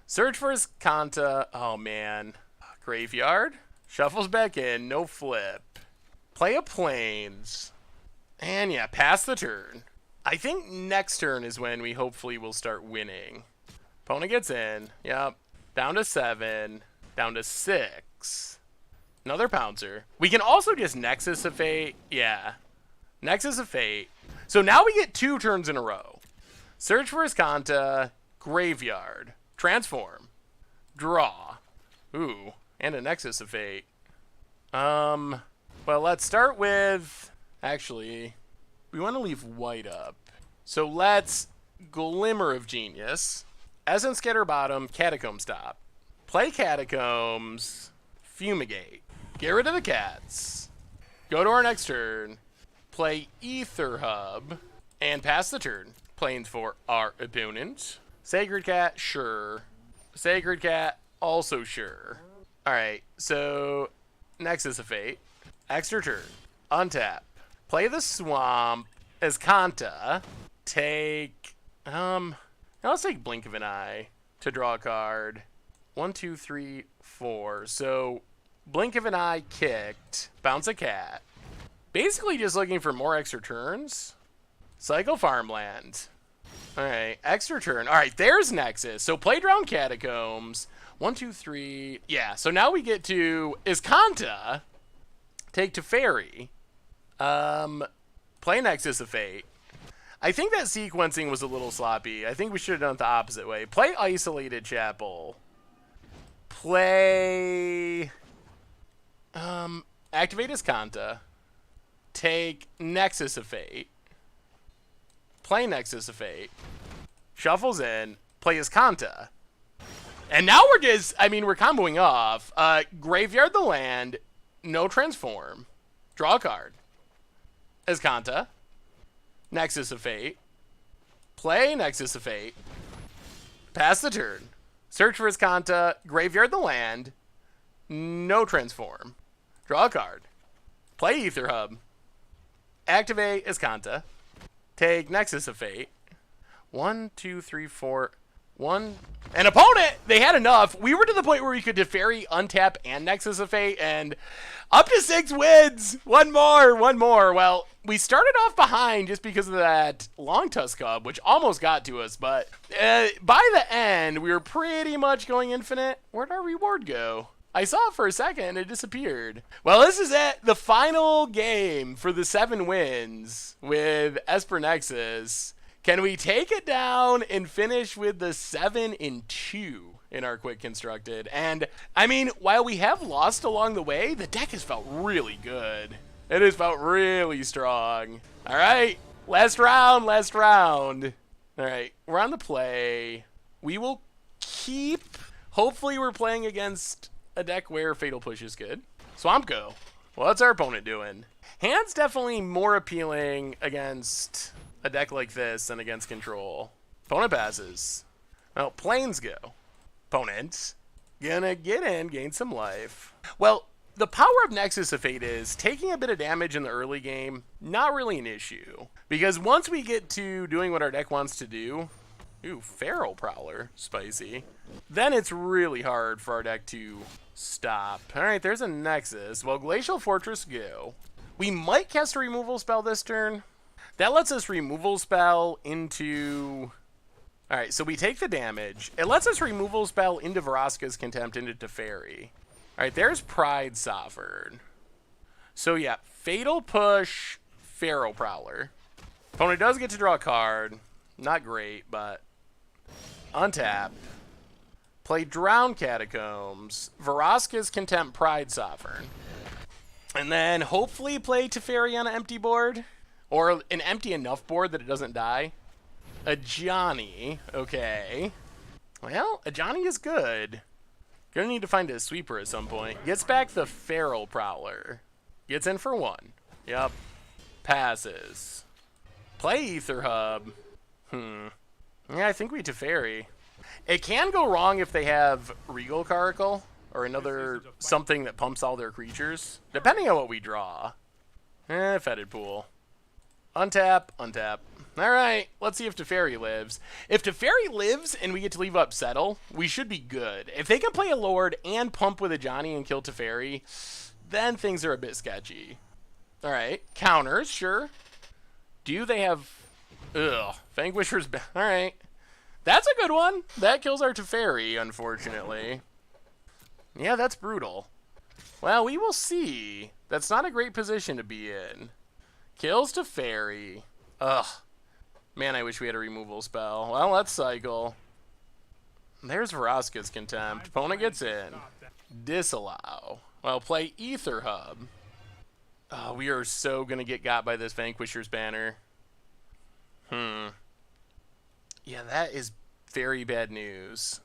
Search for his Kanta. Oh, man. Graveyard. Shuffles back in. No flip. Play a Plains. And yeah, pass the turn. I think next turn is when we hopefully will start winning. Opponent gets in. Yep. Down to 7. Down to 6. Another Pouncer. We can also just Nexus of Fate. Yeah. Nexus of Fate. So now we get 2 turns in a row. Search for his Kanta. Graveyard. Transform. Draw. Ooh. And a Nexus of Fate. Well, let's start with... Actually, we want to leave white up. So let's Glimmer of Genius. Essence Scatter bottom. Catacombs top. Play Catacombs. Fumigate. Get rid of the cats. Go to our next turn. Play Ether Hub. And pass the turn. Plains for our opponent. Sacred Cat, sure. Sacred Cat, also sure. Alright, so Nexus of Fate. Extra turn. Untap. Play the Swamp as Kanta. Take, now let's take Blink of an Eye to draw a card. 1, 2, 3, 4. So Blink of an Eye kicked. Bounce a cat. Basically just looking for more extra turns. Cycle Farmland. Alright, extra turn. Alright, there's Nexus. So play Drown Catacombs. 1, 2, 3. Yeah, so now we get to Iskanta. Take Teferi. Play Nexus of Fate. I think that sequencing was a little sloppy. I think we should have done it the opposite way. Play Isolated Chapel. Play... activate Iskanta. Take Nexus of Fate. Play Nexus of Fate. Shuffles in. Play Iskanta. And now we're just... I mean, we're comboing off. Graveyard the land. No transform. Draw a card. Iskanta. Nexus of Fate. Play Nexus of Fate. Pass the turn. Search for Iskanta. Graveyard the land. No transform. Draw a card. Play Ether Hub. Activate Iskanta. Take Nexus of Fate. 1, 2, 3, 4. 1. An opponent! They had enough. We were to the point where we could Teferi, untap, and Nexus of Fate, and up to 6 wins! One more! Well, we started off behind just because of that Long Tusk Cub, which almost got to us, but by the end, we were pretty much going infinite. Where'd our reward go? I saw it for a second, it disappeared. Well, this is it. The final game for the 7 wins with Esper Nexus. Can we take it down and finish with the 7-2 in our Quick Constructed? And, I mean, while we have lost along the way, the deck has felt really good. It has felt really strong. All right, last round. All right, we're on the play. We will keep... Hopefully we're playing against a deck where Fatal Push is good. Swamp Go. What's our opponent doing? Hand's definitely more appealing against... a deck like this than against Control. Opponent passes. Well, Plains go. Opponent gonna get in, gain some life. Well, the power of Nexus of Fate is taking a bit of damage in the early game, not really an issue. Because once we get to doing what our deck wants to do, Ooh, Feral Prowler. Spicy. Then it's really hard for our deck to stop. Alright, there's a Nexus. Well, Glacial Fortress go. We might cast a removal spell this turn. That lets us removal spell into... Alright, so we take the damage. It lets us removal spell into Vraska's Contempt into Teferi. Alright, there's Pride Sovereign. So yeah, Fatal Push, Feral Prowler. Opponent does get to draw a card. Not great, but... Untap. Play Drown Catacombs. Vraska's Contempt, Pride Sovereign. And then hopefully play Teferi on an empty board. Or an empty enough board that it doesn't die. A Johnny. Okay. Well, a Johnny is good. Gonna need to find a sweeper at some point. Gets back the Feral Prowler. Gets in for 1. Yep. Passes. Play Ether Hub. Yeah, I think we Teferi. It can go wrong if they have Regal Caracal or another something that pumps all their creatures, depending on what we draw. Fetid Pool. Untap, untap. Alright, let's see if Teferi lives. If Teferi lives and we get to leave up Settle, we should be good. If they can play a Lord and pump with a Johnny and kill Teferi, then things are a bit sketchy. Alright, counters, sure. Do they have... Ugh, Vanquisher's... Alright. That's a good one. That kills our Teferi, unfortunately. Yeah, that's brutal. Well, we will see. That's not a great position to be in. Kills Teferi. Ugh. Man, I wish we had a removal spell. Well, let's cycle. There's Vraska's Contempt. Opponent gets in. Disallow. Well, play Ether Hub. Oh, we are so going to get got by this Vanquisher's Banner. Yeah, that is very bad news.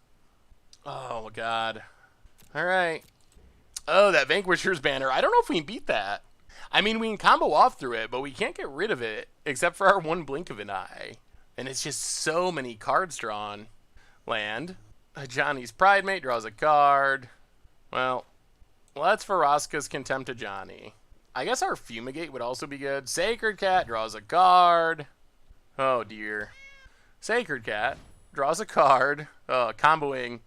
Oh, God. Alright. Oh, that Vanquisher's Banner. I don't know if we can beat that. I mean, we can combo off through it, but we can't get rid of it, except for our one blink of an eye. And it's just so many cards drawn. Land. Johnny's Pridemate draws a card. Well, let's Vraska's Contempt to Johnny. I guess our Fumigate would also be good. Sacred Cat draws a card. Oh, dear. Sacred Cat draws a card. Oh, comboing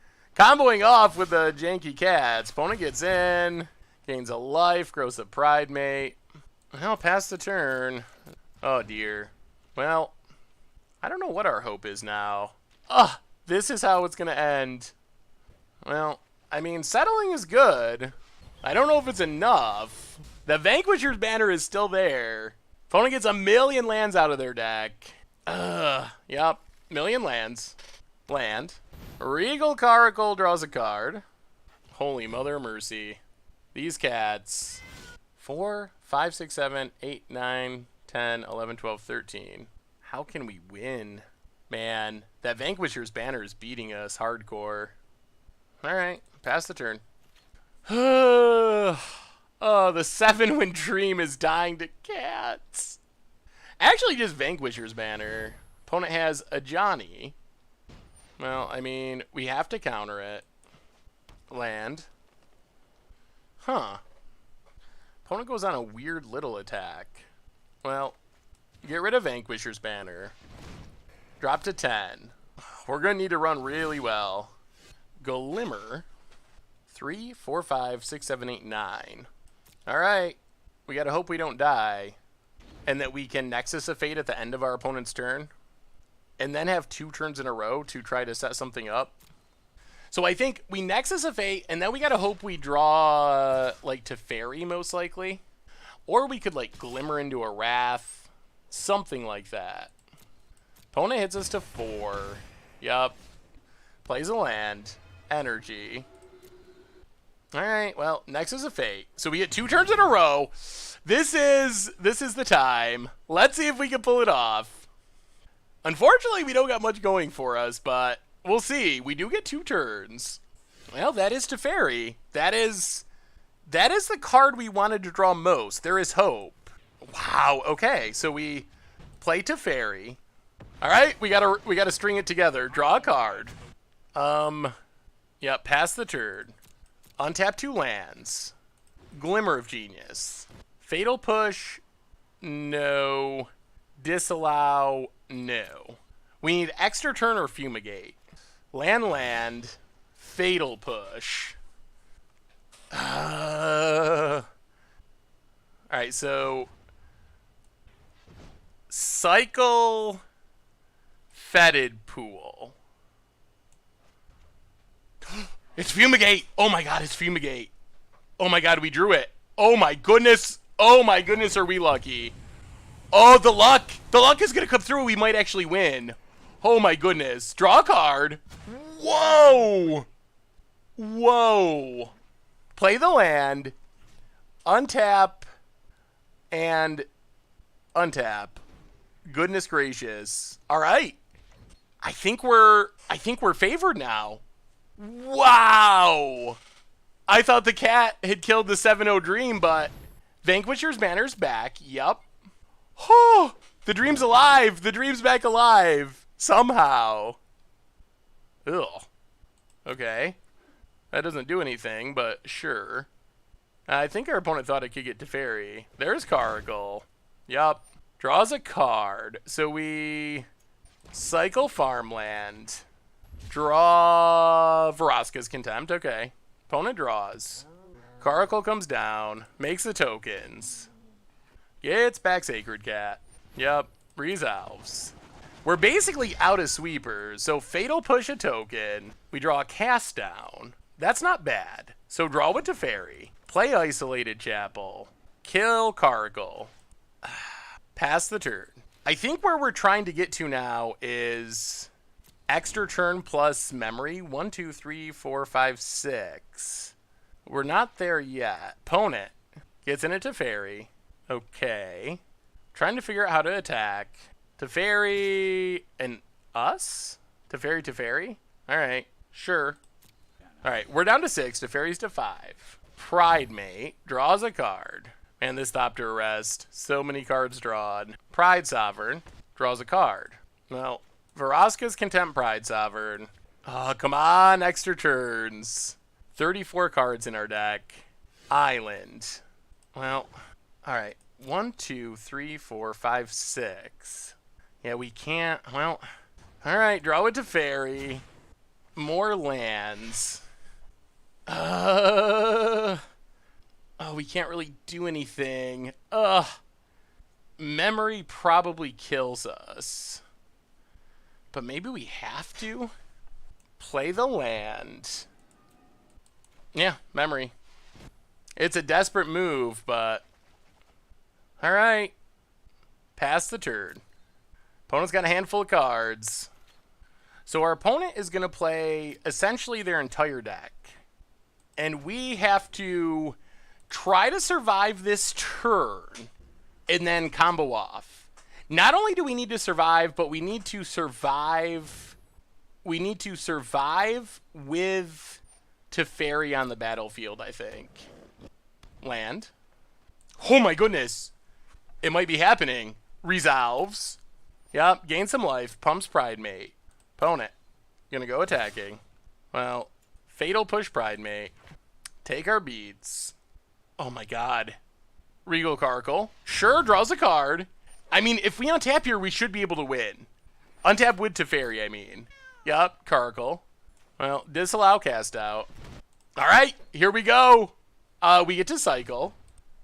off with the janky cats. Opponent gets in. Gains a life, grows a Pridemate. Well, pass the turn. Oh, dear. Well, I don't know what our hope is now. Ugh, this is how it's going to end. Well, I mean, settling is good. I don't know if it's enough. The Vanquisher's Banner is still there. Opponent gets 1,000,000 lands out of their deck. Yep, 1,000,000 lands. Land. Regal Caracal draws a card. Holy Mother Mercy. These cats. 4, 5, 6, 7, 8, 9, 10, 11, 12, 13. How can we win? Man, that Vanquisher's Banner is beating us hardcore. Alright, pass the turn. Oh, the 7-win dream is dying to cats. Actually, just Vanquisher's Banner. Opponent has a Johnny. Well, I mean, we have to counter it. Land. Huh. Opponent goes on a weird little attack. Well, get rid of Vanquisher's Banner. Drop to 10. We're going to need to run really well. Glimmer. 3, 4, 5, 6, 7, 8, 9. Alright. We got to hope we don't die. And that we can Nexus of Fate at the end of our opponent's turn. And then have 2 turns in a row to try to set something up. So I think we Nexus of Fate, and then we gotta hope we draw, like, Teferi, most likely. Or we could, like, Glimmer into a Wrath. Something like that. Opponent hits us to 4. Yup. Plays a land. Energy. Alright, well, Nexus of Fate. So we get 2 turns in a row. This is the time. Let's see if we can pull it off. Unfortunately, we don't got much going for us, but... we'll see. We do get 2 turns. Well, that is Teferi. That is the card we wanted to draw most. There is hope. Wow. Okay, so we play Teferi. All right, we gotta string it together. Draw a card. Yep. Pass the turn. Untap 2 lands. Glimmer of Genius. Fatal Push. No. Disallow. No. We need extra turn or fumigate. Land, fatal push. Alright, so cycle fetid pool. It's fumigate. Oh my god, it's fumigate. Oh my god, we drew it. Oh my goodness. Oh my goodness, are we lucky? Oh, the luck. The luck is going to come through. We might actually win. Oh my goodness. Draw a card. Whoa. Whoa. Play the land. Untap. And untap. Goodness gracious. All right. I think we're favored now. Wow. I thought the cat had killed the 7-0 dream, but Vanquisher's Banner's back. Yup. Oh, the dream's alive. The dream's back alive. Somehow. Ugh. Okay. That doesn't do anything, but sure. I think our opponent thought it could get Teferi. There's Caracal. Yup. Draws a card. So we cycle farmland. Draw Vraska's Contempt. Okay. Opponent draws. Caracal comes down. Makes the tokens. Gets back Sacred Cat. Yep. Resolves. We're basically out of sweepers. So Fatal push a token. We draw a Cast Down. That's not bad. So draw with Teferi. Play Isolated Chapel. Kill Caracal. Pass the turn. I think where we're trying to get to now is extra turn plus memory. 1, 2, 3, 4, 5, 6. We're not there yet. Opponent gets in a Teferi. Okay. Trying to figure out how to attack. Teferi and us? Teferi? Alright. Sure. Alright, we're down to 6. Teferi's to 5. Pridemate draws a card. Man, this stopped to arrest. So many cards drawn. Pride Sovereign draws a card. Well, Vraska's Contempt Pride Sovereign. Oh, come on, extra turns. 34 cards in our deck. Island. Well, alright. 1, 2, 3, 4, 5, 6. Yeah, we can't. Well, alright, draw it to Teferi. More lands. Oh, we can't really do anything. Memory probably kills us. But maybe we have to? Play the land. Yeah, memory. It's a desperate move, but alright. Pass the turn. Opponent's got a handful of cards. So our opponent is going to play essentially their entire deck. And we have to try to survive this turn and then combo off. Not only do we need to survive, but we need to survive. We need to survive with Teferi on the battlefield, I think. Land. Oh my goodness. It might be happening. Resolves. Yep, gain some life. Pumps Pridemate. Opponent. Gonna go attacking. Well, Fatal push Pridemate. Take our beads. Oh my god. Regal Caracal. Sure, draws a card. I mean, if we untap here, we should be able to win. Untap with Teferi, I mean. Yup, Caracal. Well, disallow cast out. Alright, here we go. We get to cycle.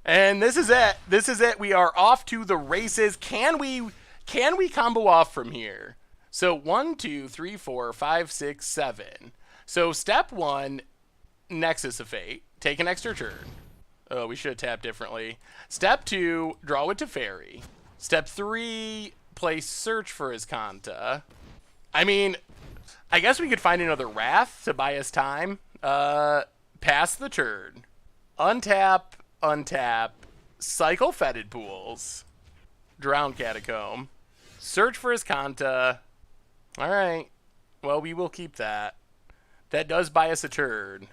And this is it. This is it. We are off to the races. Can we combo off from here? So 1, 2, 3, 4, 5, 6, 7. So step 1, Nexus of Fate. Take an extra turn. Oh, we should have tapped differently. Step 2, draw with Teferi. Step 3, play Search for Iskanta. I mean, I guess we could find another Wrath to buy us time. Pass the turn. Untap. Cycle Fetid Pools. Drown Catacomb. Search for Iskanta. Alright. Well, we will keep that. That does buy us a turn.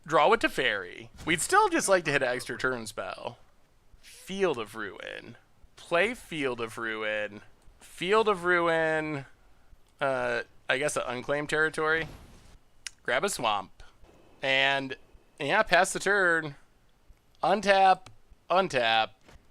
Draw with Teferi. We'd still just like to hit an extra turn spell. Field of Ruin. Play Field of Ruin. Field of Ruin. I guess an unclaimed territory. Grab a swamp. And, yeah, pass the turn. Untap.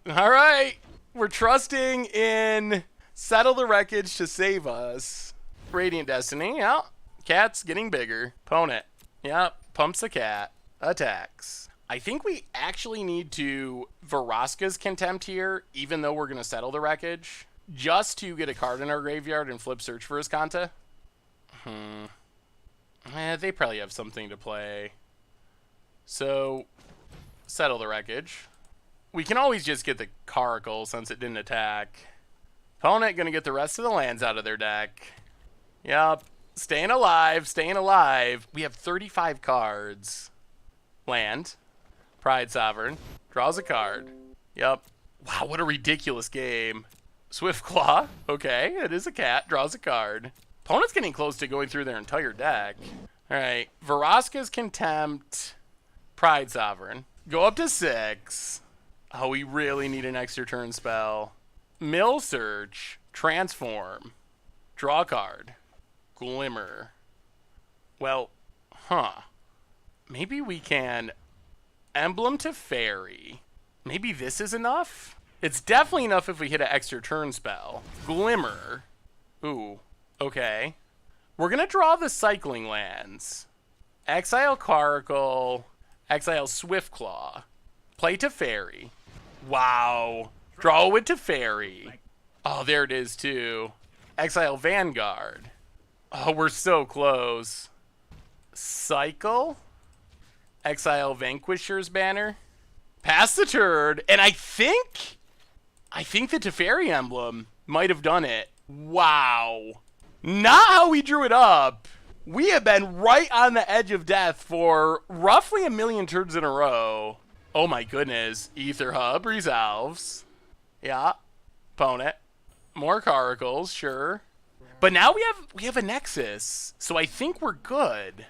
Alright. We're trusting in Settle the Wreckage to save us. Radiant Destiny, yeah. Cat's getting bigger. Opponent, yeah. Pumps the cat. Attacks. I think we actually need to Vraska's Contempt here, even though we're going to settle the wreckage, just to get a card in our graveyard and flip search for his Kanta. They probably have something to play. So, settle the wreckage. We can always just get the Caracal since it didn't attack. Opponent going to get the rest of the lands out of their deck. Yup. Staying alive, staying alive. We have 35 cards. Land. Pride Sovereign. Draws a card. Yup. Wow, what a ridiculous game. Swiftclaw. Okay, it is a cat. Draws a card. Opponent's getting close to going through their entire deck. Alright. Vraska's Contempt. Pride Sovereign. Go up to 6. Oh, we really need an extra turn spell. Mill Search. Transform. Draw a card. Glimmer. Well, maybe we can Emblem to Fairy. Maybe this is enough? It's definitely enough if we hit an extra turn spell. Glimmer. Ooh, okay. We're going to draw the cycling lands. Exile Caracal. Exile Swiftclaw. Play to Fairy. Wow. Draw with to Fairy. Oh, there it is too. Exile Vanguard. Oh, we're so close. Cycle. Exile Vanquisher's Banner. Pass the turn. And I think the Teferi emblem might have done it. Wow. Not how we drew it up. We have been right on the edge of death for roughly 1 million turns in a row. Oh my goodness. Ether Hub resolves. Yeah. Opponent. More Caracals, sure. But now we have a Nexus, so I think we're good.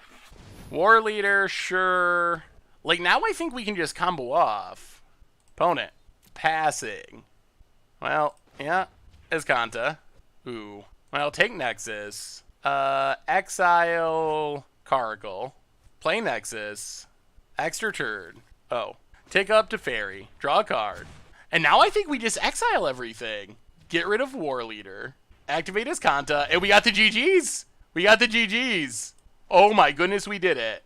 War Leader, sure. Like, now I think we can just combo off. Opponent. Passing. Well, yeah. Kanta. Ooh. Well, take Nexus. Exile Caracal. Play Nexus. Extra turn. Oh. Take up to Fairy. Draw a card. And now I think we just exile everything. Get rid of War Leader. Activate his Kanta, and we got the GGs. We got the GGs. Oh my goodness, we did it.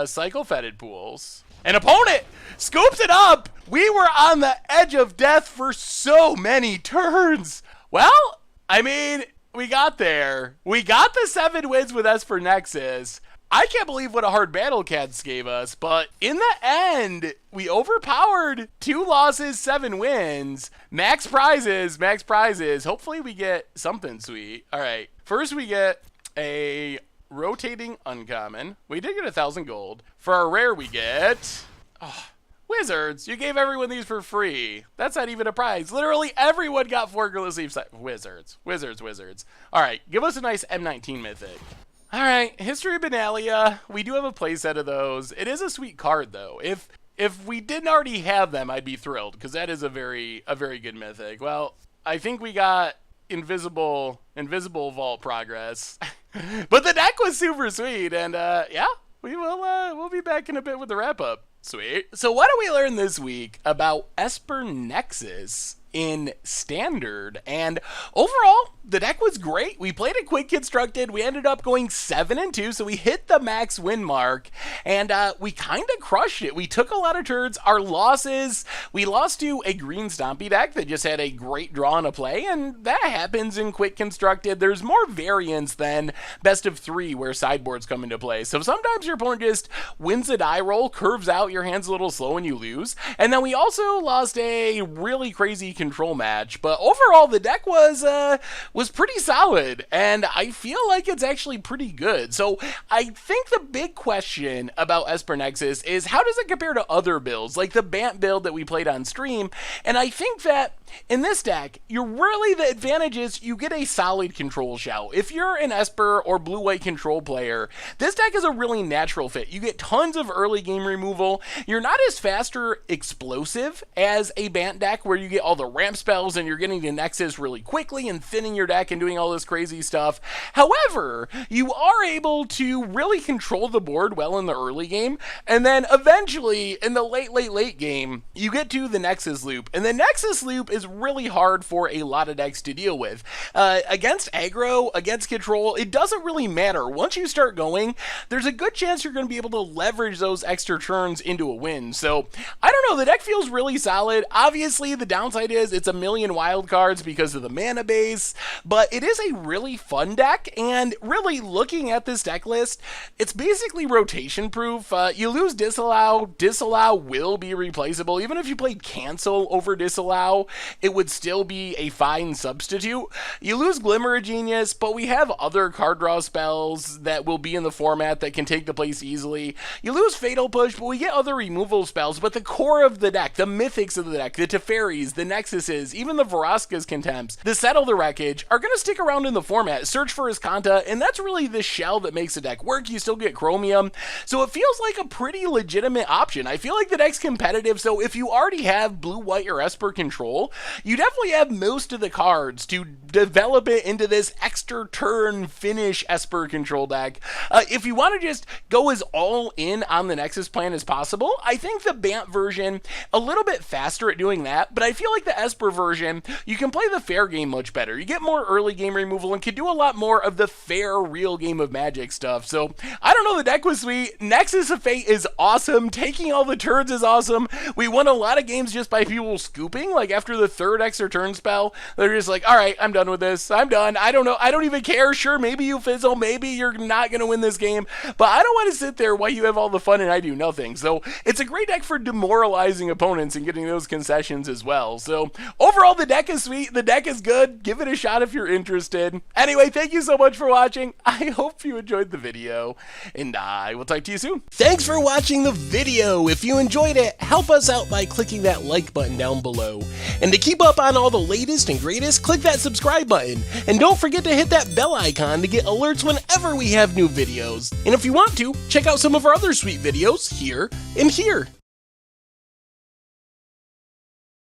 Cycle Fetid Pools. An opponent scoops it up. We were on the edge of death for so many turns. Well, I mean, we got there. We got the 7 wins with Esper Nexus. I can't believe what a hard battle Cats gave us, but in the end, we overpowered 2 losses, 7 wins. Max prizes. Hopefully we get something sweet. All right, first we get a rotating uncommon. We did get 1,000 gold. For our rare, we get Wizards. You gave everyone these for free. That's not even a prize. Literally everyone got 4 Gorilla Sleeve Wizards. All right, give us a nice M19 Mythic. All right, History of Benalia. We do have a playset of those. It is a sweet card, though. If we didn't already have them, I'd be thrilled, because that is a very good Mythic. Well, I think we got Invisible Vault Progress. But the deck was super sweet, and yeah, we'll be back in a bit with the wrap-up. Sweet. So what do we learn this week about Esper Nexus in Standard? And overall, the deck was great. We played it quick constructed. We ended up going 7-2, so we hit the max win mark, and we kind of crushed it. We took a lot of turns. Our losses, we lost to a green Stompy deck that just had a great draw and a play, and that happens in quick constructed. There's more variance than best of 3 where sideboards come into play. So sometimes your opponent just wins a die roll, curves out, your hand's a little slow, and you lose. And then we also lost a really crazy control match, but overall the deck was pretty solid, and I feel like it's actually pretty good. So I think the big question about Esper Nexus is, how does it compare to other builds like the Bant build that we played on stream? And I think that in this deck, the advantage is you get a solid control shout. If you're an Esper or blue-white control player, this deck is a really natural fit. You get tons of early game removal. You're not as fast or explosive as a Bant deck where you get all the ramp spells and you're getting to Nexus really quickly and thinning your deck and doing all this crazy stuff. However, you are able to really control the board well in the early game, and then eventually in the late game, you get to the Nexus loop, and the Nexus loop is really hard for a lot of decks to deal with. Against aggro, against control, it doesn't really matter. Once you start going, there's a good chance you're going to be able to leverage those extra turns into a win. So, I don't know, the deck feels really solid. Obviously, the downside is it's a million wild cards because of the mana base, but it is a really fun deck, and really looking at this deck list, it's basically rotation proof. You lose disallow will be replaceable. Even if you played cancel over disallow, it would still be a fine substitute. You lose Glimmer of Genius, but we have other card draw spells that will be in the format that can take the place easily. You lose Fatal Push, but we get other removal spells, but the core of the deck, the mythics of the deck, the Teferis, the Nexuses, even the Vraska's Contempts, the Settle the Wreckage, are going to stick around in the format. Search for Iskanta, and that's really the shell that makes the deck work. You still get Chromium, so it feels like a pretty legitimate option. I feel like the deck's competitive, so if you already have Blue, White, or Esper Control, you definitely have most of the cards to develop it into this extra turn finish Esper Control deck. If you want to just go as all in on the Nexus plan as possible, I think the Bant version, a little bit faster at doing that, but I feel like the Esper version, you can play the fair game much better. You get more early game removal and can do a lot more of the fair real game of Magic stuff. So, I don't know, the deck was sweet. Nexus of Fate is awesome. Taking all the turns is awesome. We won a lot of games just by people scooping. Like, after the third extra turn spell, they're just like, alright, I'm done with this. I'm done. I don't know. I don't even care. Sure, maybe you fizzle. Maybe you're not going to win this game. But I don't want to sit there while you have all the fun and I do nothing. So, it's a great deck for demoralizing opponents and getting those concessions as well. So, overall, the deck is sweet. The deck is good. Give it a shot if you're interested. Anyway, thank you so much for watching. I hope you enjoyed the video, and I will talk to you soon. Thanks for watching the video. If you enjoyed it, help us out by clicking that like button down below. And to keep up on all the latest and greatest, click that subscribe button. And don't forget to hit that bell icon to get alerts whenever we have new videos. And if you want to, check out some of our other sweet videos here and here.